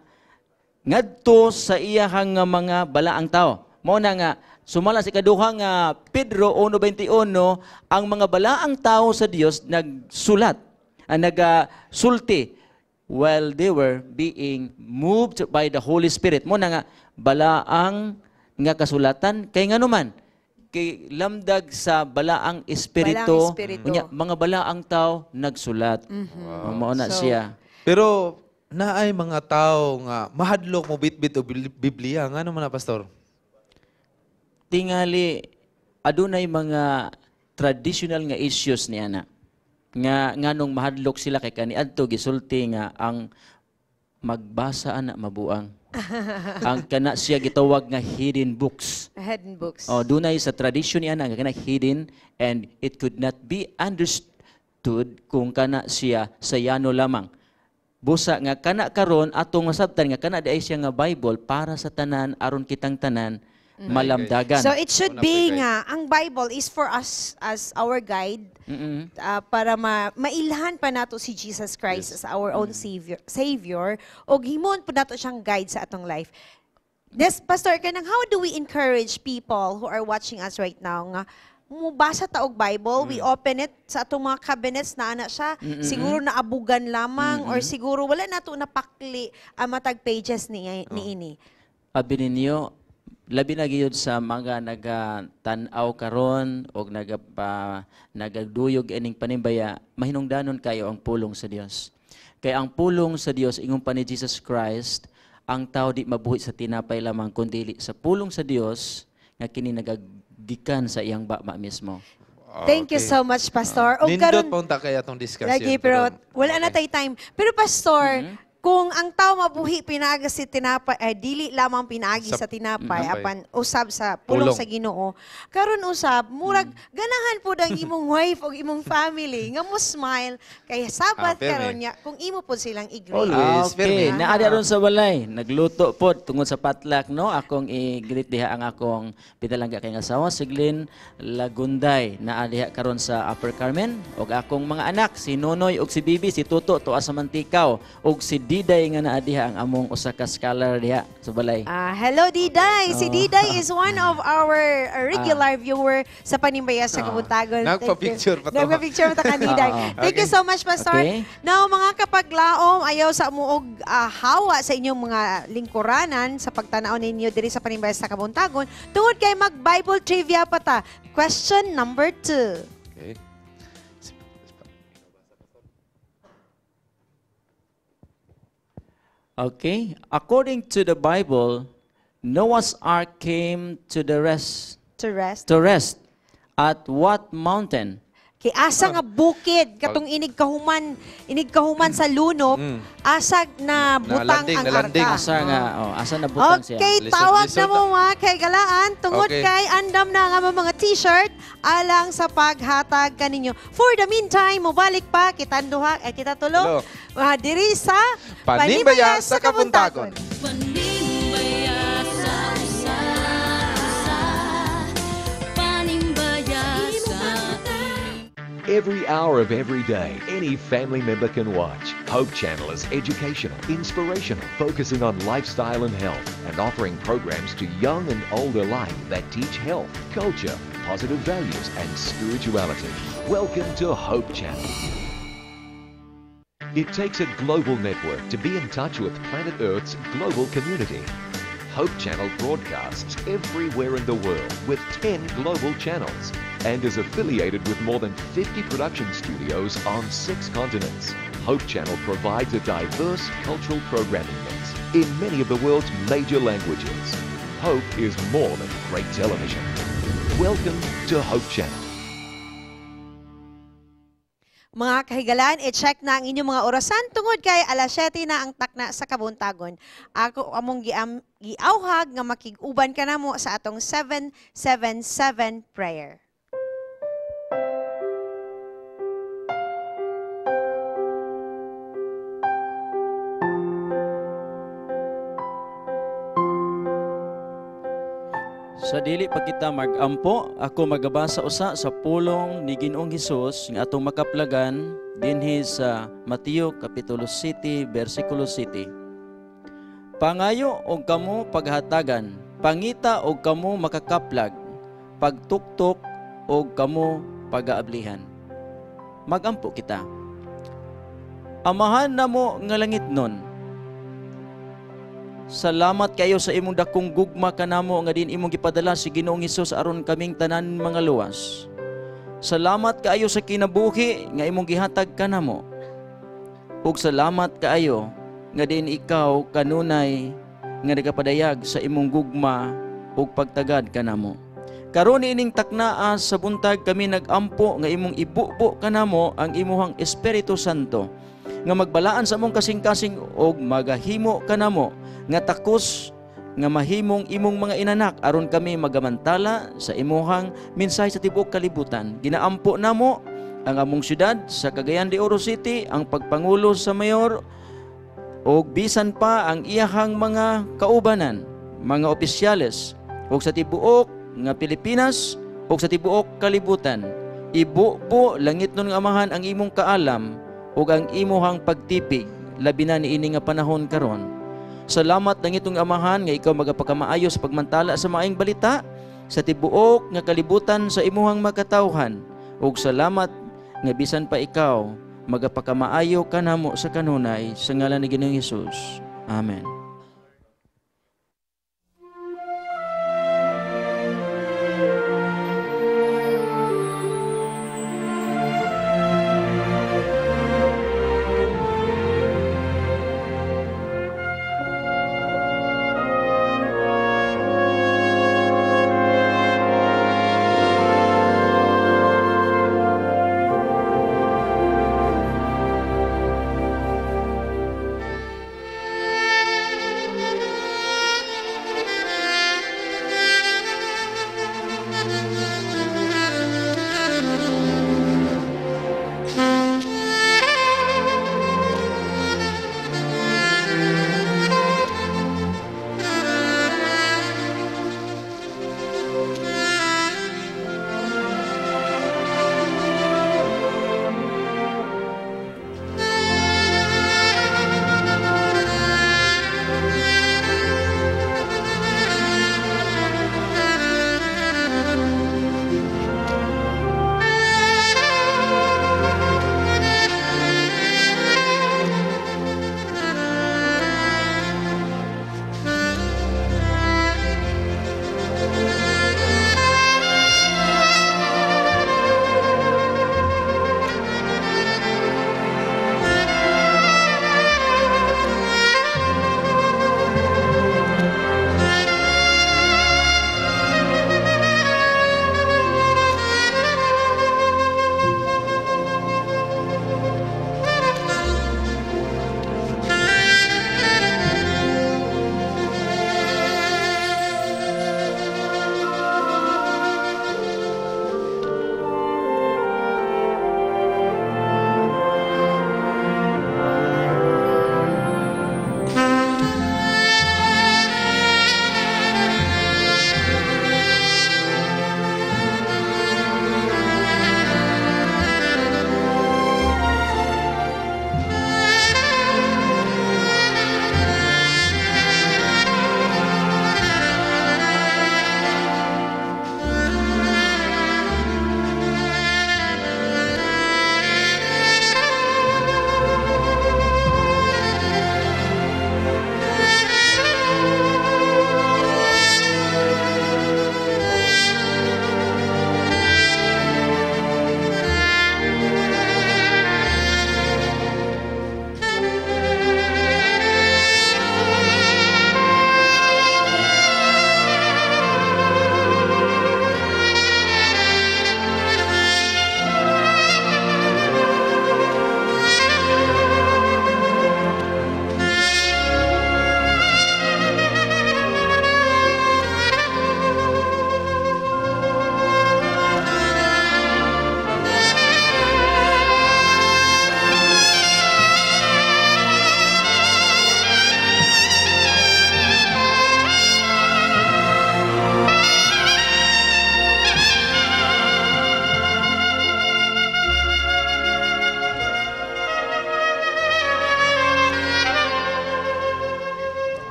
ngadto sa iyahang mga balaang tao. Mao na nga sumala sa ikaduha nga Pedro 1:21, ang mga balaang tao sa Dios nagsulat, nagasulti while they were being moved by the Holy Spirit. Mao na nga balaang nga kasulatan kay nganuman kay lamdag sa balaang espiritu, mga balaang tao nagsulat. Mao na siya. Pero naay mga tao nga mahadlok mo bitbit o Biblia ngano man na pastor? Tingali adunay mga traditional nga issues ni ana nga nganong mahadlok sila kay kaniadto gisulti nga ang magbasa ana mabuang. Ang kana siya gitawag nga hidden books. Hidden books. Dunay sa tradition ni ana nga kana hidden and it could not be understood kung kana siya sayano lamang. Busa nga kana karon atong masabtan nga kana diay siya nga Bible para sa tanan aron kitang tanan malamdagan. So it should be nga ang Bible is for us as our guide para mailhan pa nato si Jesus Christ as our own savior o himon pa nato siyang guide sa atong life. Yes, Pastor, kanang how do we encourage people who are watching us right now nga mubasa ta og Bible, we open it sa atong mga cabinets na ana siya, siguro naabugan lamang or siguro wala nato napakli ang matag pages ni ini. Abi ninyo labi na gyud sa mga nagatanaw karon og nagaduyog ining panimbaya, mahinungdanon kayo ang pulong sa Dios. Kay ang pulong sa Dios ingon pa ni Jesus Christ, ang tao di mabuhi sa tinapay lamang kundi sa pulong sa Dios nga kini nagagikan sa iyang baba mismo. Thank you so much, Pastor. Nindot pa unta kay atong discussion. Lagi, pero wala na tay time. Pero Pastor, kung ang tao mabuhi pinaagi sa tinapay, dili lamang pinaagi sa tinapay, apan usab sa pulong sa Ginoo. Karon usab, murag ganahan pud ang imong wife o imong family nga mo smile kay Sabat karon nya kung imo pud silang i-greet. Okay, naadi ron sa balay, nagluto pod tungod sa patlak no, akong i-greet diha ang akong pitalangga kay asawa Siglin Lagunday, naadi karon sa Upper Carmen og akong mga anak si Nonoy ug si Bibi, si Tuto tuwa sa Mantikaw ug si Diday nga naa diha ang among usa ka scholar diha sa balay. Hello Diday. Si Diday is one of our regular viewer sa Panimbaya sa Kabuntagon. Nagpa-picture pa to. Nagpa-picture pa ka Diday. Thank you so much, Pastor. Now, mga kapaglaom, ayaw sa muog hawa sa inyong mga lingkuranan sa pagtanaw ninyo diri sa Panimbaya sa Kabuntagon. Tungod kay mag-Bible trivia pa ta. Question number 2. Okay. Okay, according to the Bible, Noah's Ark came to To rest. At what mountain? Kay asa nga bukid katong inig kahuman sa lunok, asag na butang ang arka. Asa na butang siya. Okay, tawag na mo mga kay galaan tungod kay andam na nga mga t-shirt alang sa paghatag kaninyo. For the meantime, mobalik pa kita duha kita tulo diri sa Panimbaya sa Kabuntagon. Every hour of every day, any family member can watch. Hope Channel is educational, inspirational, focusing on lifestyle and health, and offering programs to young and old alike that teach health, culture, positive values, and spirituality. Welcome to Hope Channel. It takes a global network to be in touch with planet Earth's global community. Hope Channel broadcasts everywhere in the world with 10 global channels and is affiliated with more than 50 production studios on 6 continents. Hope Channel provides a diverse cultural programming mix in many of the world's major languages. Hope is more than great television. Welcome to Hope Channel. Mga kahigalan, i-check na ang inyong mga orasan tungod kay alas 7 na ang takna sa Kabuntagon. Ako among giawhag nga makig-uban ka na mo sa atong 777 prayer. Sa dili pa kita magampo, ako magabasa usa sa pulong ni Ginoong Hesus nga atong makaplagan dinhi sa Mateo kapitulo 7 bersikulo 7. Pangayo og kamo paghatagan, pangita og kamo makakaplag, pagtuktok og kamo pagaablihan. Magampo kita. Amahan namo nga langit nun. Salamat kayo sa imong dakong gugma kanamo nga din imong gipadala si Ginoong Hesus aron kaming tanan mga luwas. Salamat kaayo sa kinabuhi nga imong gihatag kanamo. Ug salamat kaayo nga din ikaw kanunay nga nagapadayag sa imong gugma ug pagtagad kanamo. Karon ining taknaa sa buntag kami nagampo nga imong ibubo kanamo ang imuhang Espiritu Santo nga magbalaan sa among kasing-kasing og magahimo kanamo nga takos nga mahimong imong mga inanak aron kami magamantala sa imuhang mensahe sa tibuok kalibutan. Ginaampo namo ang among syudad sa Cagayan de Oro City, ang pagpangulo sa mayor og bisan pa ang iyahang mga kaubanan, mga opisyales og sa tibuok nga Pilipinas og sa tibuok kalibutan. Ibubo langit nun nga amahan ang imong kaalam ug ang imuhang pagtipig labi na niini nga panahon karon. Salamat ng itong amahan nga ikaw magapagkamaayo sa pagmantala sa maayong balita sa tibuok nga kalibutan sa imuhang makatawhan. Ug salamat nga bisan pa ikaw magapagkamaayo kanamo sa kanunay sa ngalan ni Ginoong Hesus. Amen.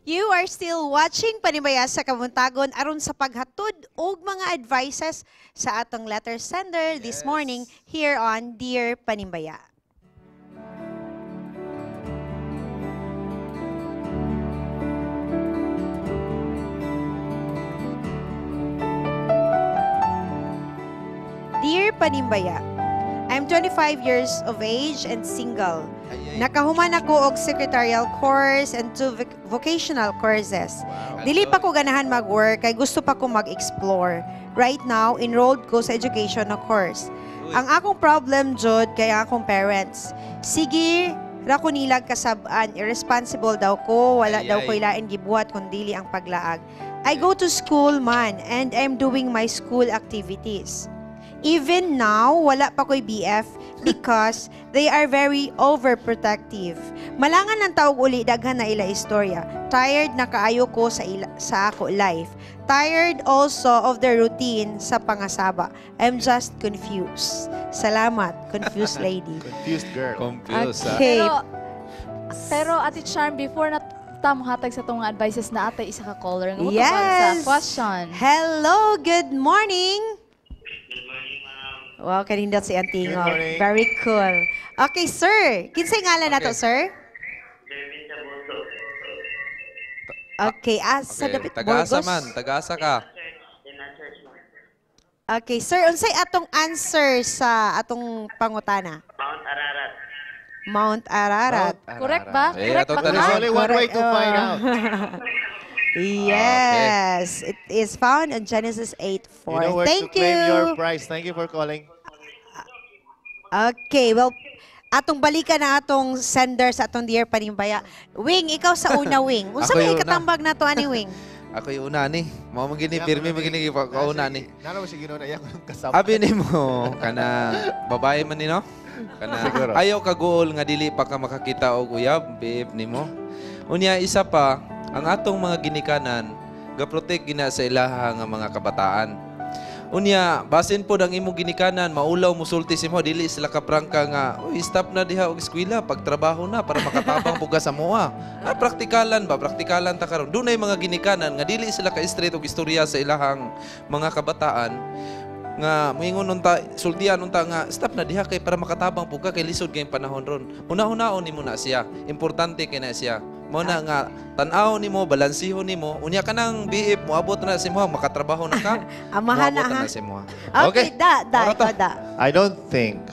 You are still watching Panimbaya sa Kabuntagon aron sa paghatod og mga advices sa atong letter sender this morning here on Dear Panimbaya. Dear Panimbaya, I'm 25 years of age and single. Nakahuman ako og secretarial course and 2 vocational courses. Dili pa ko ganahan mag-work kay gusto pa ko mag-explore. Right now, enrolled ko sa education na course. Ang akong problem jud kay akong parents. Sige, ra ko nilag kasab-an, irresponsible daw ko, wala daw ko ilain gibuhat kun dili ang paglaag. I go to school man and I'm doing my school activities. Even now, wala pa ko'y BF because they are very overprotective. Malangan ng taog uli, daghan na ila istorya. Tired na kaayo ko sa ako life. Tired also of the routine sa pangasaba. I'm just confused. Salamat, confused lady. Confused girl. Confused, okay. Pero Ate Charm, before na hatag sa itong advices na atay isa ka caller. Yes. Sa question. Hello, good morning. Wow, kanindot si Antingo. Very cool. Okay, sir. Kinsay ngalan nato, sir? Okay, sa David Tagaasa Burgos. man, tagaasa ka. Okay, sir, unsay atong answer sa atong pangutana? Mount Ararat. Correct ba? Correct ba? There's only one way to find out. Yes, it is found in Genesis 8:4. You know where Thank to claim you. your prize. Thank you for calling. Okay, well, atong balikan na atong sender sa atong Dear Panimbaya. Wing, ikaw sa una, Wing. Unsa Ako may yung una. ikatambag na to ani, Wing? Ako yung una ni. Mao magini pirmi magini ko una ni. Nalo mo sige na yak kasama. Abi nimo kana babae man ni no? Kana Siguro. ayaw ka goal nga dili pa ka makakita og uyab, babe nimo. Unya isa pa, ang atong mga ginikanan ga-protect gina sa ilaha nga mga kabataan. Unya, basin po ang imong ginikanan, maulaw musulti si mo, dili sila kaprangka nga, uy, stop na diha og eskwela, pagtrabaho na para makatabang puga sa moa. Praktikalan ba? Praktikalan ta karon. Dunay mga ginikanan nga dili sila ka-straight og istorya sa ilahang mga kabataan nga moingon unta sultian unta nga stop na diha kay para makatabang puga kay lisod kay panahon ron. Una-unaon nimo na siya. Importante kay na siya. Mo na nga tan-aw nimo, balansihon nimo, unya ka nang biip mo abot na si mo makatrabaho na ka. Amahan na ha. Si mo. Okay, da. I don't think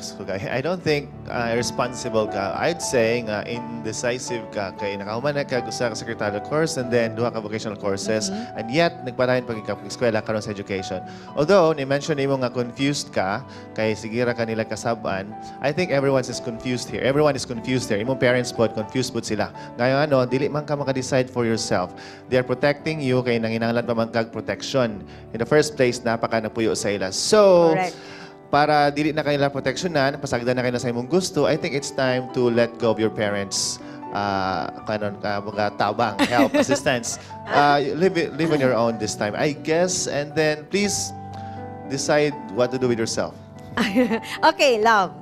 irresponsible ka. I'd say nga indecisive ka kay nakahuman na ka sa secretarial course and then duha ka vocational courses and yet nagpadayon pag ikaw eskwela karon sa education. Although ni-mention nimo nga confused ka kay sigira ka nila kasaban, I think everyone is confused here. Everyone is confused here. Imong parents pod confused pod sila. Ngayon ano, dili man ka maka-decide for yourself. They are protecting you kay nanginahanglan pa man kag protection. In the first place, napaka napuyo sa ila. So, Correct. para dili na kanila proteksyonan, pasagdan na kayo na sa imong gusto, I think it's time to let go of your parents' mga tabang, help, assistance. Live on your own this time, I guess. And then, please decide what to do with yourself. Okay, love.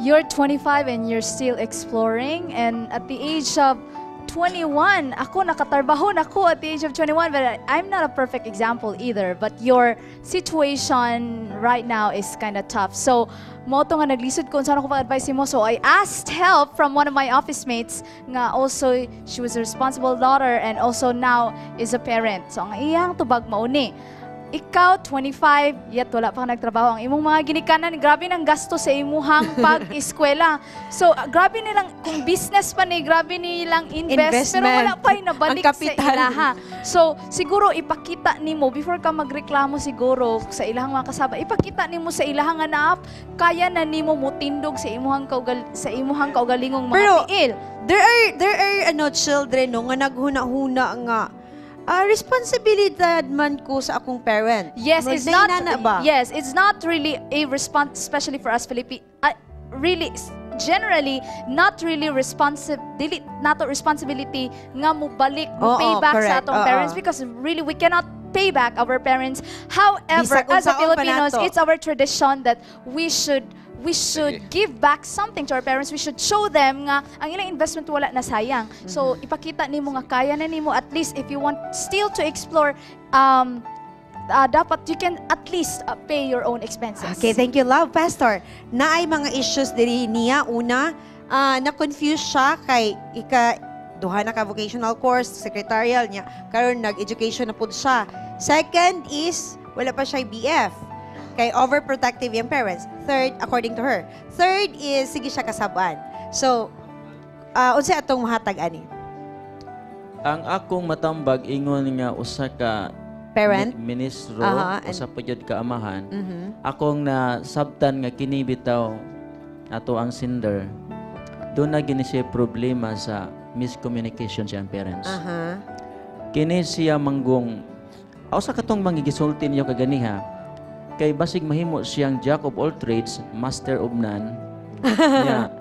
You're 25 and you're still exploring, and at the age of 21, ako nakatarbaho na ako at the age of 21, but I'm not a perfect example either, but your situation right now is kind of tough. So, mo to nga naglisod ko saan ako pa-advise mo. So, I asked help from one of my office mates nga also, she was a responsible daughter and also now is a parent. So, ang iyang tubag mauni. Ikaw, 25, yet wala pang nagtrabaho. Ang imong mga ginikanan, grabe ng gasto sa imuhang pag-eskwela. So, grabe nilang, kung business pa ni, grabe nilang invest, pero wala pa yung nabalik sa ilaha. So, siguro ipakita nimo before ka magreklamo siguro sa ilahang mga kasaba, ipakita nimo sa ilahang anak, kaya na nimo mutindog sa imuhang kaugalingong mga tiil. There are children no, nga naghuna-huna nga responsibilidad man ko sa akong parent. Yes, it's not. Yes, it's not really a response, especially for us Filipinos. Really, generally, not really responsibility nga mo balik, mo pay back sa atong parents because really we cannot pay back our parents. However, as a Filipinos, it's our tradition that we should we should give back something to our parents. We should show them nga ang ilang investment wala na sayang. So ipakita nimo nga kaya na nimo, at least if you want still to explore, dapat you can at least pay your own expenses. Okay, thank you, love, Pastor. Naay mga issues diri niya. Una, na-confuse siya kay duha na ka vocational course, secretarial niya. Karon nag-education na pud siya. Second is wala pa siya BF. Kay overprotective yung parents. Third, according to her. Third is sige siya kasaban. So, unsa atong mahatag ani? Ang akong matambag ingon nga usa ka parent, ministro, and usa pa jud ka amahan. Akong na sabtan nga kini bitaw ato ang sender. Doon na gini siya problema sa miscommunication sa parents. Kini siya manggong sa katong mangigisulti niyo kaganiha. Kay basig mahimo siyang jack of all trades, master of none. Nya,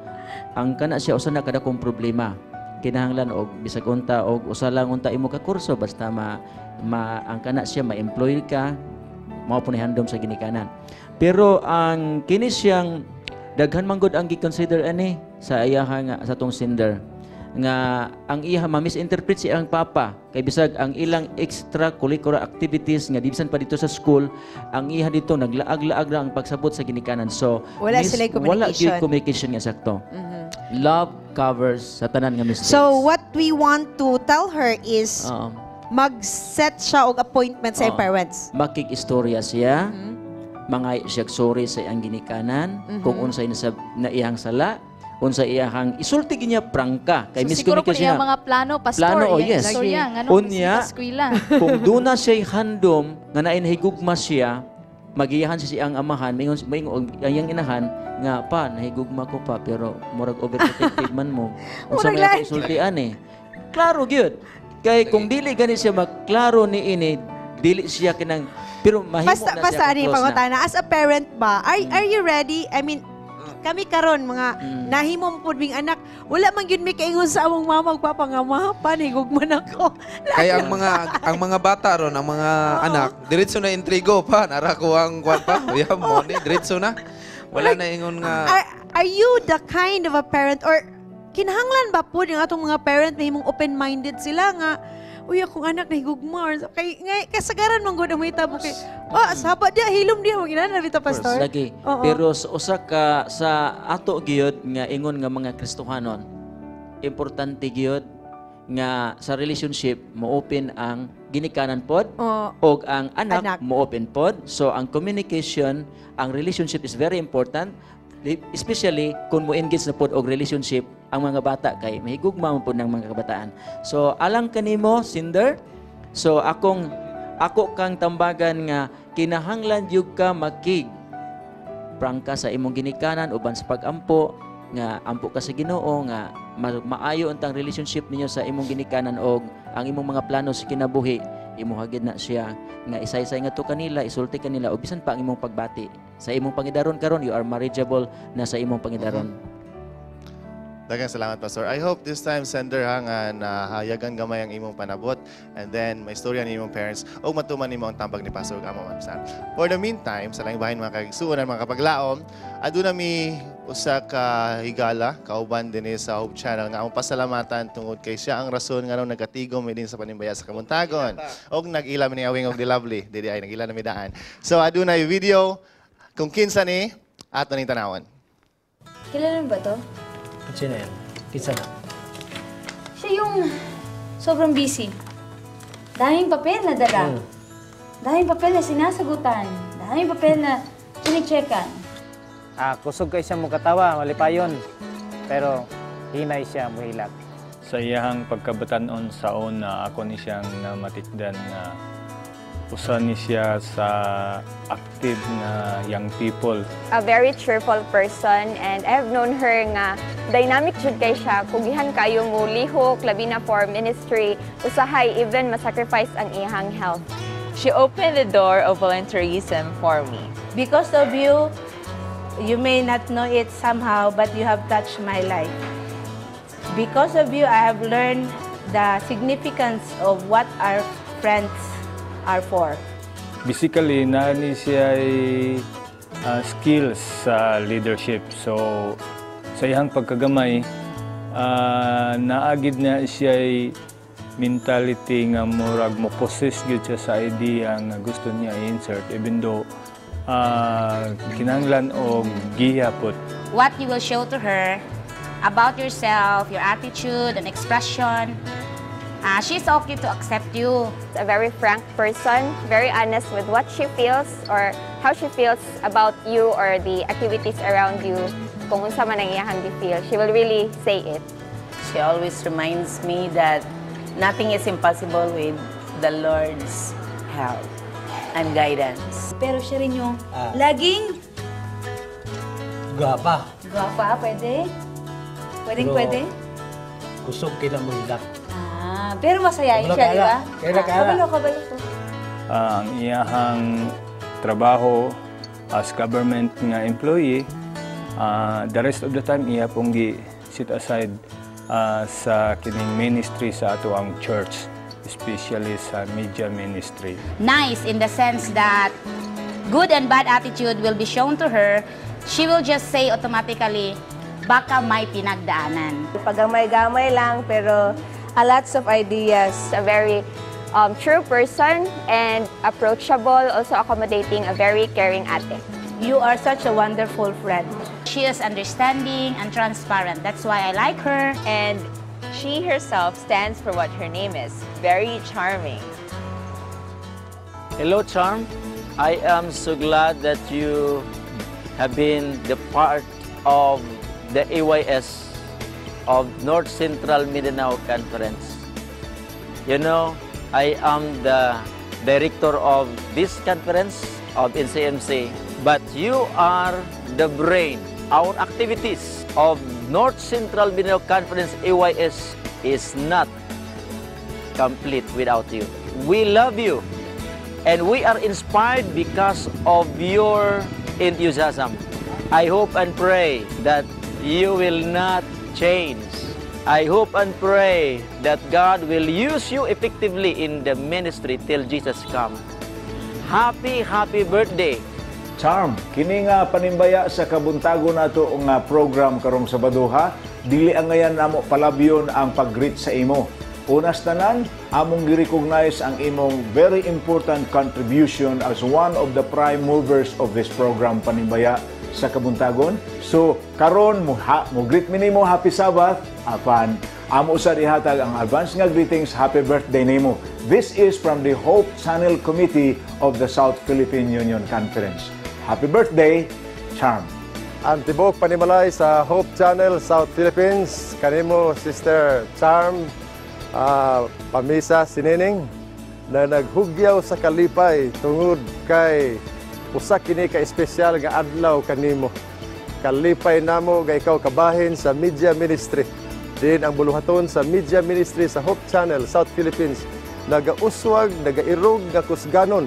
ang kana siya usa na kada kong problema. Kinahanglan og bisag unta og usa lang unta imo ka kurso basta ang kana siya ma-employ ka, mao po ni handom sa ginikanan. Pero ang kini siyang daghan man gud ang gi-consider ani sa iyaha nga sa tong sender nga ang iha ma-misinterpret si ang papa kay bisag ang ilang extracurricular activities nga dibisan pa dito sa school, ang iha dito naglaag-laag ra ang pagsabot sa ginikanan. So wala communication nga sakto. Love covers sa tanan nga mistakes. So what we want to tell her is mag-set siya og appointment sa parents. Makikistorya siya, mangay siya sorry sa iyang ginikanan, kung unsay na iyang sala, unsa iyang isulti niya prangka kay so, siguro po niya mga plano, pastor. Plano, yes. Unya, kung doon na siya handom nga nainahigugma siya, magiyahan siya ang amahan, mayong ang inahan nga pa nahigugma ko pa pero murag overprotective man mo. Unsa may isultian klaro gyud. Kay kung dili gani siya magklaro ni ini, dili siya kinang pero mahimo na siya. Basta ani pangutana as a parent ba, are you ready? I mean, kami karon mga nahimo pud ming anak, wala man gyud mi kaingon sa among mama ug papa nga mahapan higugman ako. Kaya ang mga bata ron, ang mga anak, diretso na intrigo pa, nara ko ang kwarta. Uyab mo ni diretso na. Wala na ingon nga. Are you the kind of a parent or kinahanglan ba po yung atong mga parent mahimong open-minded sila nga uy, akong anak na higugma. Kay kasagaran man gud ang may tabo kay saba dia hilom dia mo ginana bitaw pastor. Lagi. Pero usa ka sa ato gyud nga ingon nga mga Kristohanon, importante gyud nga sa relationship mo-open ang ginikanan pod og ang anak mo-open pod. So ang communication, ang relationship is very important. Especially kung mo-engage na po og relationship ang mga bata kay mahigugma mo po ng mga kabataan. So alang kanimo Cinder, so ako kang tambagan nga kinahanglan jud ka makig prangka sa imong ginikanan uban sa pag-ampo nga ampo ka sa Ginoo nga maayo untang relationship ninyo sa imong ginikanan og ang imong mga plano sa kinabuhi imuhagid na siya nga isay-say nga to kanila, isulti kanila o bisan pa ang imong pagbati sa imong pangidaron karon, you are marriageable na sa imong pangidaron. Daghang salamat, Pastor. I hope this time, Sender, nga nahayagan gamay ang imong panabot and then may istorya ni imong parents o matuman nimo ang tambag ni Pastor Gamo. For the meantime, sa laing bahin mga kaigsuonan, mga kapaglaom, aduna mi usa ka higala, kauban din sa Hope Channel nga among pasalamatan tungod kay siya ang rason nga nagatigom din sa Panimbaya sa Kabuntagon. Og nag-ila ni Awing og the Lovely, dili ay nag-ila na mi daan. So aduna video kung kinsa ni ato ning tanawon. Kilala mo ba to? Sino yan? Kinsa na? Siya yung sobrang busy. Daming papel na dala. Daming papel na sinasagutan. Daming papel na chinicheckan. Kusog kay siya mo katawa, malipayon. Pero hinay siya, muhilak. Sa iyahang pagkabatanon sa una, ako ni siyang matikdan na usa ni siya sa active na young people. A very cheerful person and I have known her nga dynamic jud kay siya. Kugihan kayo mo lihok, labi na for ministry. Usahay even masacrifice ang iyang health. She opened the door of volunteerism for me. Because of you, you may not know it somehow, but you have touched my life. Because of you, I have learned the significance of what our friends are for. Basically, nani siya skills sa leadership. So sa iyang pagkagamay, naagid na siya mentality nga murag mo possess gyud siya sa idea nga gusto niya i-insert, even though kinahanglan og gihapot. What you will show to her about yourself, your attitude and expression, she's okay to accept you. A very frank person, very honest with what she feels or how she feels about you or the activities around you. Kung unsa man ang iyang feel, she will really say it. She always reminds me that nothing is impossible with the Lord's help and guidance. Pero siya rin yung laging Gwapa. gwapa, pwede? Pero- Pwede? Kusog kita mo hilak. Pero masayain siya, di ba? Kabalo ko. Ang iyahang trabaho as government nga employee, the rest of the time iya pong gi-sit aside sa kining ministry sa ato ang church, especially sa media ministry. Nice in the sense that good and bad attitude will be shown to her. She will just say automatically, baka may pinagdaanan. Pagamay-gamay lang, pero a lots of ideas. A very true person and approachable, also accommodating, a very caring ate. You are such a wonderful friend. She is understanding and transparent. That's why I like her. And she herself stands for what her name is. Very charming. Hello, Charm. I am so glad that you have been the part of the AYS of North Central Mindanao Conference. You know, I am the director of this conference of NCMC, but you are the brain. Our activities of North Central Mindanao Conference AYS is not complete without you. We love you, and we are inspired because of your enthusiasm. I hope and pray that you will not change. I hope and pray that God will use you effectively in the ministry till Jesus comes. Happy birthday. Charm, kini nga panimbaya sa Kabuntagon nato nga program karong Sabado ha. Dili ang ngayon namo palabyon ang pag-greet sa imo. Unas tanan, among gi-recognize ang imong very important contribution as one of the prime movers of this program Panimbaya sa Kabuntagon. So, karon mo greet mi nimo happy Sabbath apan amo sa ihatag ang advance nga greetings, happy birthday nimo. This is from the Hope Channel Committee of the South Philippine Union Conference. Happy birthday, Charm. Ang tibok panimalay sa Hope Channel South Philippines, kanimo Sister Charm, pamisa sinining na naghugyaw sa kalipay tungod kay usa kini ka espesyal nga adlaw kanimo. Kalipay namo nga ikaw kabahin sa media ministry. Din ang buluhaton sa media ministry sa Hope Channel South Philippines nagauswag, nagairog nga kusganon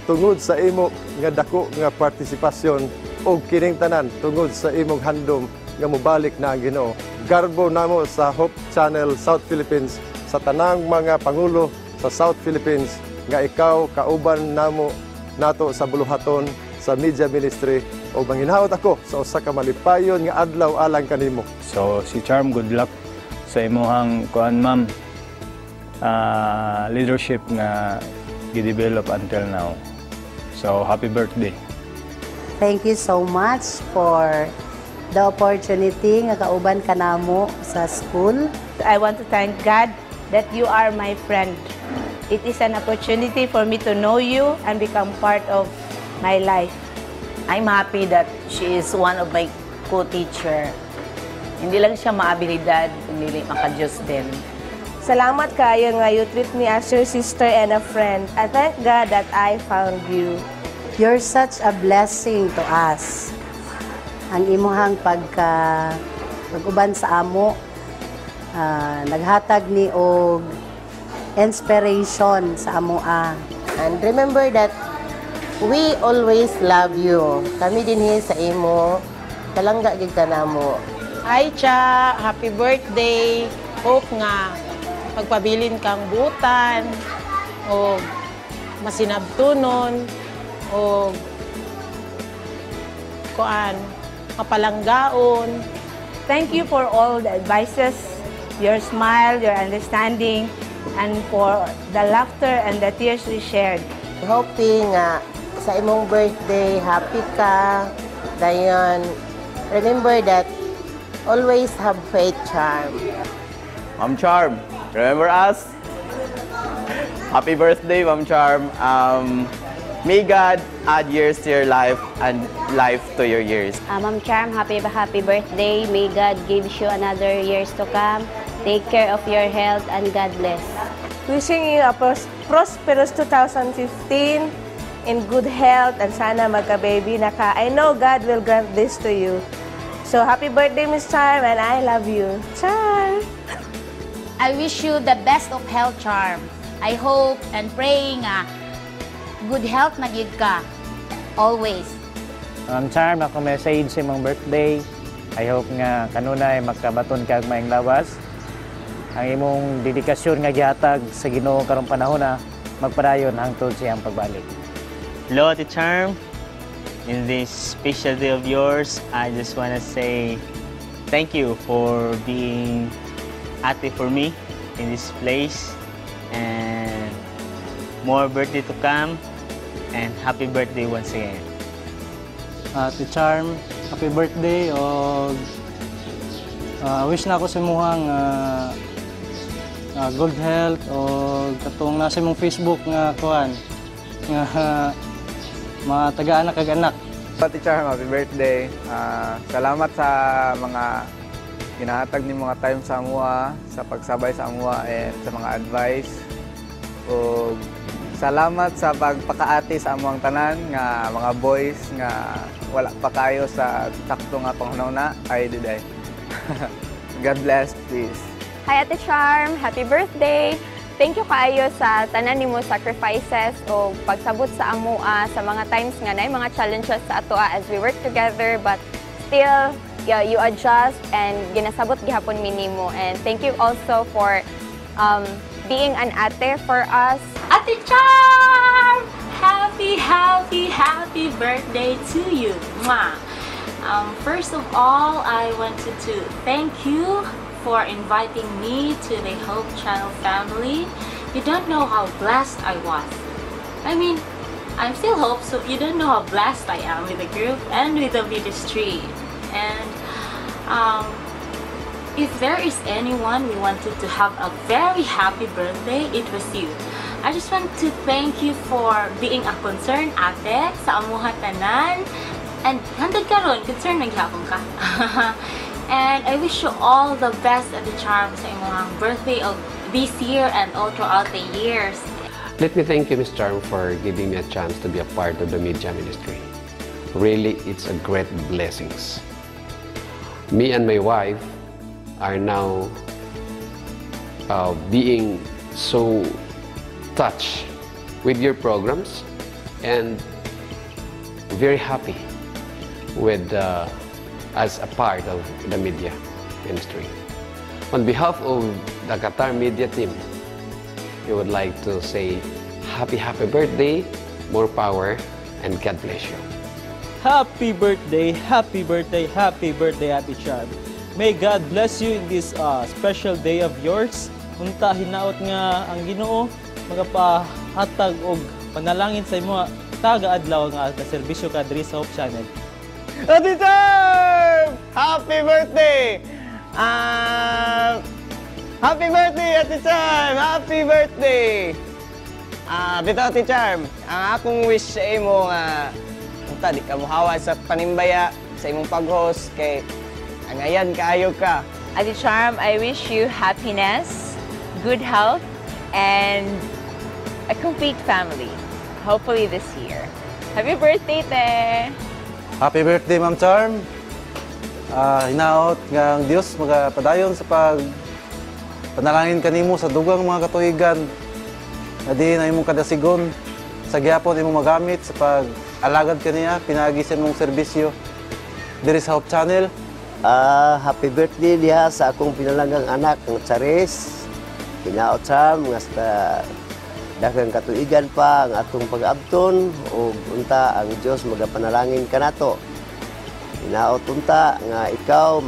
tungod sa imo nga dako nga partisipasyon og kining tanan tungod sa imong handom nga mobalik na ang Ginoo. Garbo namo sa Hope Channel South Philippines sa tanang mga pangulo sa South Philippines nga ikaw kauban namo nato sa buluhaton sa media ministry o manginhawat ako sa usa ka malipayon nga adlaw alang kanimo. So si Charm, good luck sa imuhang kuan ma'am leadership nga gi-develop until now. So happy birthday. Thank you so much for the opportunity nga kauban kanamo sa school. I want to thank God that you are my friend. It is an opportunity for me to know you and become part of my life. I'm happy that she is one of my co-teacher. Hindi lang siya maabilidad, kundi maka-Diyos din. Salamat kayo nga you treat me as your sister and a friend. I thank God that I found you. You're such a blessing to us. Ang imuhang pag-uban sa amo, naghatag ni og inspiration sa amoa. And remember that we always love you. Kami din sa imo, kalangga gid kanamo. Hi, Cha! Happy birthday! Hope nga magpabilin kang butan o masinabtunon o mapalanggaon. Thank you for all the advices, your smile, your understanding, and for the laughter and the tears we shared. Hoping nga sa imong birthday, happy ka. Dayon, remember that always have faith, Charm. Ma'am Charm, remember us? Happy birthday, Ma'am Charm. May God add years to your life and life to your years. Ma'am Charm, happy birthday. May God give you another years to come. Take care of your health and God bless. Wishing you a prosperous 2015 in good health and sana magka-baby na ka. I know God will grant this to you. So happy birthday, Miss Charm, and I love you. Charm! I wish you the best of health, Charm. I hope and praying good health na gid ka. Always. Ma'am Charm, ako message sa imong birthday. I hope nga kanunay magkabaton kag maayong lawas. Ang imong dedikasyon nga gihatag sa Ginoo karong panahon na magpadayon hangtod siyang pagbalik. Hello, Ate Charm. In this special day of yours, I just want to say thank you for being ate for me in this place. And more birthday to come. And happy birthday once again. Ate Charm, happy birthday. Wish na ako sa imuhang good health o katong nasa imong Facebook nga kuan nga mga taga-anak kag anak. Ate Charm, happy birthday. Salamat sa mga ginahatag ni mga time sa amuha, sa pagsabay sa amuha, and sa mga advice. O salamat sa pagpakaati sa amuang tanan nga mga boys nga wala pa kayo sa sakto nga pangunaw na ay diday. God bless, please. Hi Ate Charm, happy birthday! Thank you kaayo sa tanan nimo sacrifices o pagsabot sa amua sa mga times nga na mga challenges sa atoa as we work together, but still you adjust and ginasabot gihapon mi nimo. And thank you also for being an ate for us. Ate Charm! Happy birthday to you! Mwah! First of all, I wanted to thank you for inviting me to the Hope Channel family. You don't know how blessed I was. I mean, I'm still Hope, so you don't know how blessed I am with the group and with the ministry. And if there is anyone we wanted to have a very happy birthday, it was you. I just want to thank you for being a concerned ate sa amuha tanan. And hantod karon concerned naghapon ka. And I wish you all the best at the Charm sa imong birthday of this year and all throughout the years. Let me thank you, Ms. Charm, for giving me a chance to be a part of the media ministry. Really, it's a great blessings. Me and my wife are now being so touched with your programs and very happy with as a part of the media ministry. On behalf of the Qatar media team, we would like to say happy birthday, more power, and God bless you. Happy birthday, Ate Charm. May God bless you in this special day of yours. Unta hinaot nga ang Ginoo magapahatag og panalangin sa imo taga-adlaw nga serbisyo ka diri sa Hope Channel. Ate Charm! Happy birthday! Happy birthday, Ate Charm! Happy birthday! Bito, Ate Charm, ang akong wish sa imo nga di ka muhawa sa Panimbaya sa imong pag-host kay angayan kaayo ka. Ate Charm, I wish you happiness, good health, and a complete family. Hopefully this year. Happy birthday, Te! Happy birthday, Ma'am Charm. Hinaot nga ang Dios magapadayon sa panalangin kanimo sa dugang mga katuigan. Adi na imong kadasigon sa gihapon imong magamit sa pag-alagad kaniya pinaagi sa imong serbisyo diri sa Hope Channel. Happy birthday diha sa akong pinalanggang anak ng Charis. Hinaot Charm nga sa daghang katuigan pa ang atong pag-abton o unta ang Dios magapanalangin kanato Hinaot unta nga ikaw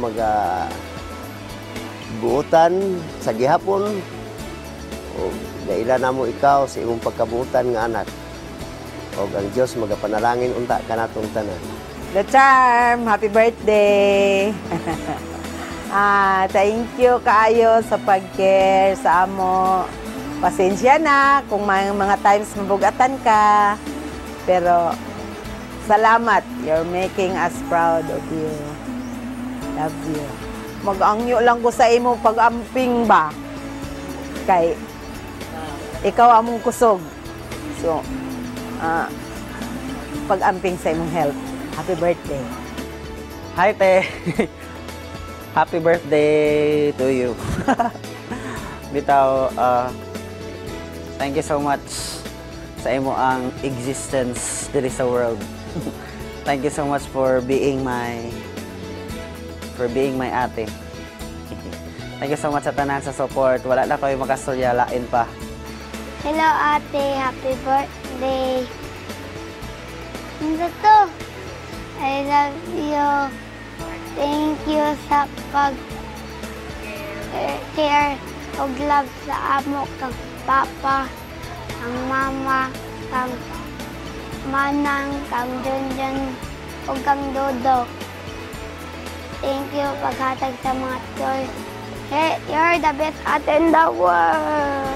buutan sa gihapon o daila namo ikaw sa imong pagkabuutan nga anak. O ang Dios magapanalangin unta kanatong tanan. The Charm, happy birthday! Thank you kaayo sa pag-care sa amo. Pasensya na kung may mga times mabugatan ka. Pero salamat. You're making us proud of you. Love you. Mag-angyo lang ko sa imo pag-amping ba? Kay ikaw among kusog. So, pag-amping sa imong health. Happy birthday. Hi, te. Happy birthday to you. Bitaw, thank you so much sa imo ang existence diri sa world. Thank you so much for being my ate. Thank you so much sa tanan sa support. Wala na kayo makastorya, lain pa. Hello ate, happy birthday. Ano to? I love you. Thank you sa pag-care o love sa amo, kang papa, kang mama, kang manang, kang Junjun, o kang Dodo. Thank you paghatag sa mga toys. Hey, you're the best ate in the world.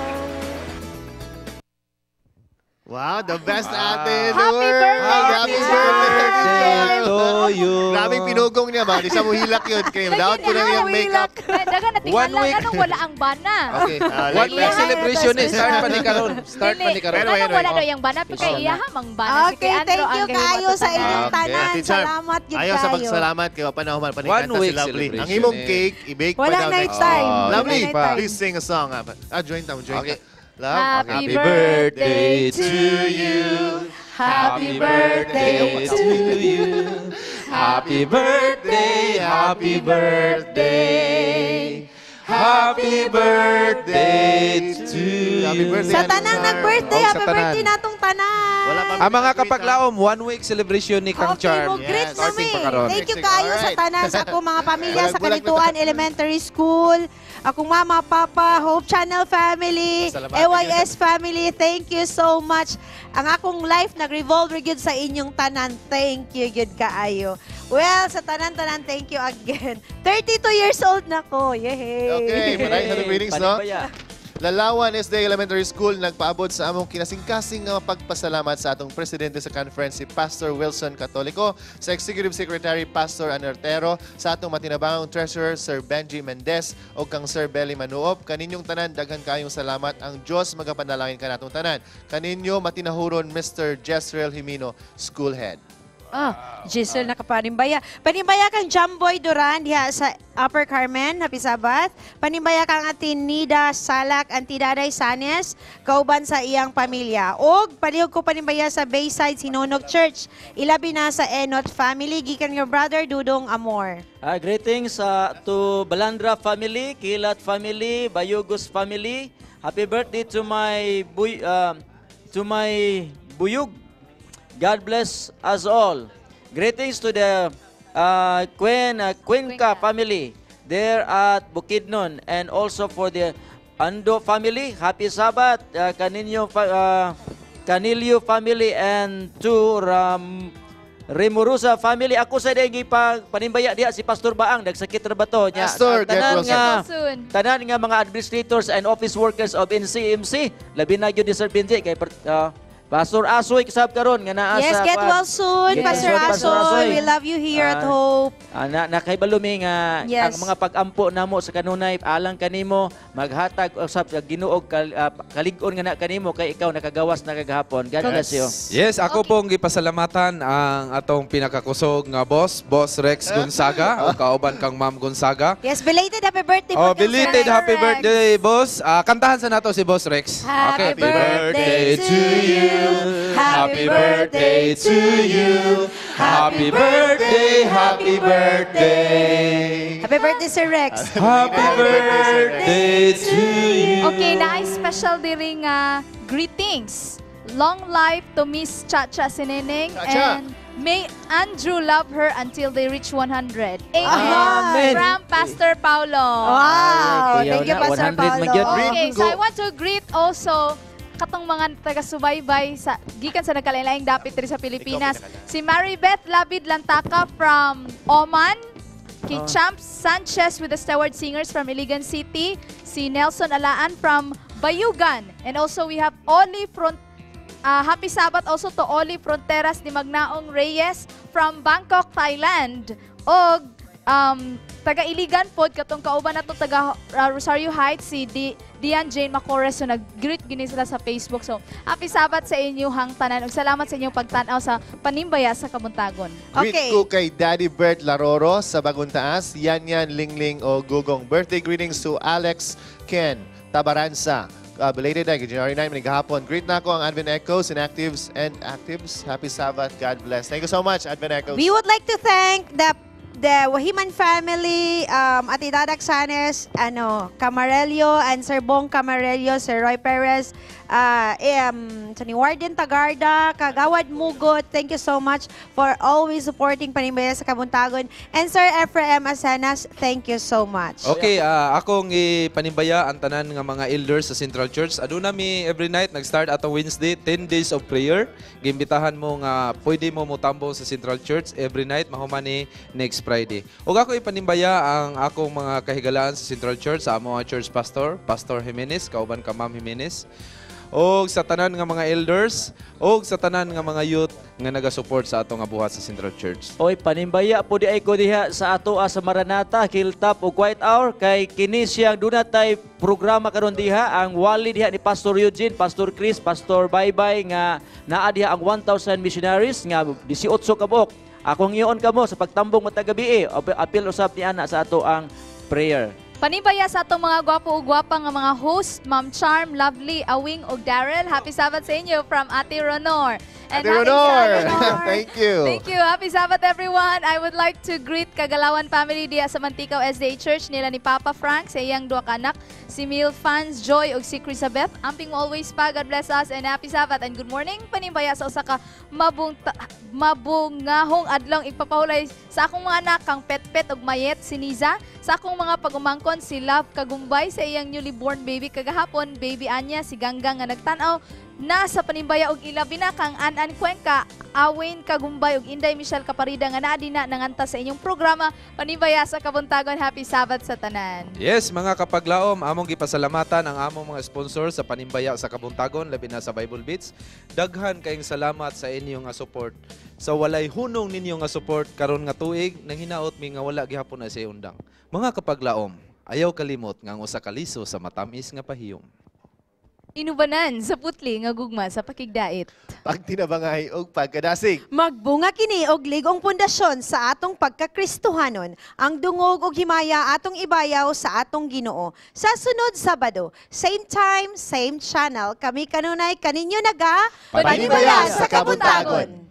Wow, the best ate in the Happy world! birthday, Happy birthday to you! Grabing pinugong niya ba? Di sa mo hilak yun. Kaya dapat ko na yung makeup. Daga na tingnan lang, anong wala ang bana? Okay. 1 week celebration ni start pa ni karon. Start pa ni karon. Anong wala daw yung bana? Kaya iyaha mang bana. Okay, thank you kayo sa inyong tanan. Salamat yun kayo. Ayaw sa pagsalamat kayo. Panahon pa ni 1 week si Lovely. celebration Ang imong cake, i-bake pa daw next time. Lovely, please sing a song. Join them, join them. Love. Happy birthday to you. Happy birthday to you. Happy birthday, happy birthday. Happy birthday to you. Sa tanang nag-birthday, happy birthday natong tanan. Ang mga kapaglaom, 1 week celebration ni Kang Charm. Great Starting pa namin. karon. Thank you kayo sa tanan sa akong mga pamilya sa Kalituan Elementary School. Akong mama, papa, Hope Channel family, AYS family, thank you so much. Ang akong life nag-revolve gyud sa inyong tanan. Thank you gyud kaayo. Well, sa tanan-tanan, thank you again. 32 years old na ko. Yay! Okay, maraming happy greetings, no? Lalawan SD Elementary School nagpaabot sa among kinasing-kasing nga pagpasalamat sa atong presidente sa conference si Pastor Wilson Catolico, sa Executive Secretary Pastor Anertero, sa atong matinabangong Treasurer Sir Benji Mendez o kang Sir Belly Manuop. Kaninyong tanan, daghan kayong salamat. Ang Diyos magapanalangin ka natong tanan. Kaninyo matinahuron Mr. Jezreel Jimino, School Head. Giselle nakapanimbaya. Panimbaya kang Jamboy Duran diha sa Upper Carmen, Happy Sabat. Panimbaya kang atin Nida Salak, Auntie Daday Sanes, kauban sa iyang pamilya. Og palihog ko panimbaya sa Bayside Sinonog Church. Ilabi na sa Enot family, gikan your brother Dudong Amor. Greetings to Balandra family, Kilat family, Bayugos family. Happy birthday to my buyug. God bless us all. Greetings to the Cuenca family there at Bukidnon, and also for the Ando family. Happy Sabbath, Canilio family, and to Remurusa family. Ako sa dingi panimbaya diha si Pastor Baang nagsakit ra bato nya. Tanan nga mga administrators and office workers of NCMC, labi na gyud ni Sir Benji kay Pastor Asoy kasab karon nga naa yes, sa get well soon, Pastor Asoy. We love you here at Hope. Nakahibalo nga yes. ang mga pag-ampo namo sa kanunay alang kanimo maghatag usab sa Ginoo kalig-on nga na kanimo kay ikaw nakagawas na kagahapon. God bless you. Yes, ako pong gipasalamatan ang atong pinakakusog nga boss Rex Gonzaga o kauban kang Ma'am Gonzaga. Yes, belated happy birthday po. Belated happy birthday, boss. Kantahan sa nato si Boss Rex. Happy birthday to you. Happy birthday to you. Happy birthday, happy birthday. Happy birthday, Sir Rex. Happy birthday to you. Okay, na special diri nga greetings. Long life to Miss Chacha Sineneng and May Andrew love her until they reach 100. Amen. Amen. From Pastor Paulo. Wow! Thank you, Pastor 100 Paulo. magyud. Okay, so I want to greet also katong mga taga-subaybay sa gikan sa nagkalain-laing dapit diri sa Pilipinas. Si Maribeth Labid Lantaka from Oman. Kay Champs Sanchez with the Steward Singers from Iligan City. Si Nelson Alaan from Bayugan. And also we have Oli happy Sabbath also to Oli Fronteras ni Magnaong Reyes from Bangkok, Thailand. O taga-Iligan pod katong kauban nato taga Rosario Heights si Dian Jane Macores, so nag-greet gini sila sa Facebook. So happy Sabbath sa inyong tanan ug salamat sa inyong pagtan-aw sa Panimbaya sa Kabuntagon. Greet ko kay Daddy Bert Laroro sa Bagong Taas, Yan Lingling o Gugong. Birthday greetings to Alex Ken Tabaransa. Belated ay January 9, maghapon. Greet na ako ang Advent Echoes, Inactives and Actives. Happy Sabbath. God bless. Thank you so much, Advent Echoes. We would like to thank the Wahiman family, Ati Dadak Sanes, Camarello, and Sir Bong Camarello, Sir Roy Perez, Sani Warden Tagarda, Kagawad Mugot, thank you so much for always supporting Panimbaya sa Kabuntagon. And Sir Ephraim Asanas, thank you so much. Okay, akong ipanimbaya ang tanan nga mga elders sa Central Church. Aduna mi every night, nag-start ato Wednesday, 10 days of prayer. Gimbitahan mo nga pwede mo mutambo sa Central Church every night, mahuman ni next Friday. Ug ako ipanimbaya ang akong mga kahigalaan sa Central Church sa amo church pastor, Pastor Jimenez, kauban ka Ma'am Jimenez. O sa tanan nga mga elders, o sa tanan nga mga youth nga naga-support sa ato nga buhat sa Central Church. Oy, panimbaya po di ay ko diha sa ato sa Maranatha, Hilltop o Quiet Hour kay kini siyang dunay programa karon diha ang wali diha ni Pastor Eugene, Pastor Chris, Pastor Baybay nga naa diha ang 1,000 missionaries nga 18 ka buok. Akong iyon kamo sa pagtambong matag gabi apil usab ni ana sa ato ang prayer. Panimbaya sa atong mga gwapo ug gwapa nga mga host, Ma'am Charm, Lovely, Awing ug Daryl. Happy Sabbath sa inyo from Ate Ronor. Ate Ronor! Thank you. Thank you. Happy Sabbath, everyone. I would like to greet Kagalawan family diya sa Manticaw SDA Church nila ni Papa Frank sa iyang duha ka anak, si Mil Fans, Joy ug si Chrisabeth. Amping mo always pa. God bless us and happy Sabbath and good morning. Panimbaya sa usa ka mabungahong adlong ipapahulay sa akong mga anak kang Pet ug Mayet si Niza, sa akong mga pagumangkon si Love Kagumbay sa iyang newly born baby kagahapon, baby Anya si Ganggang nga nagtan-aw na sa Panimbaya og ilabi na kang Anan Cuenca, Awen Kagumbay ug Inday Michelle Caparida nga naa na nanganta sa inyong programa Panimbaya sa Kabuntagon. Happy Sabbath sa tanan. Yes, mga kapaglaom, among gipasalamatan ang among mga sponsor sa Panimbaya sa Kabuntagon, labi na sa Bible Beats. Daghan kayong salamat sa inyong nga support. Sa walay hunong ninyo nga support karon nga tuig, nang hinaot mi nga wala gihapon na sa undang. Mga kapaglaom, ayaw kalimot nga ang usa ka liso sa matamis nga pahiyom. Inubanan sa putli nga gugma sa pakigdait. Pagtinabangay og pagkadasig. Magbunga kini og ligong pundasyon sa atong pagkakristohanon, ang dungog og himaya atong ibayaw sa atong Ginoo. Sa sunod Sabado, same time, same channel, kami kanunay kaninyo naga Panimbaya sa Kabuntagon.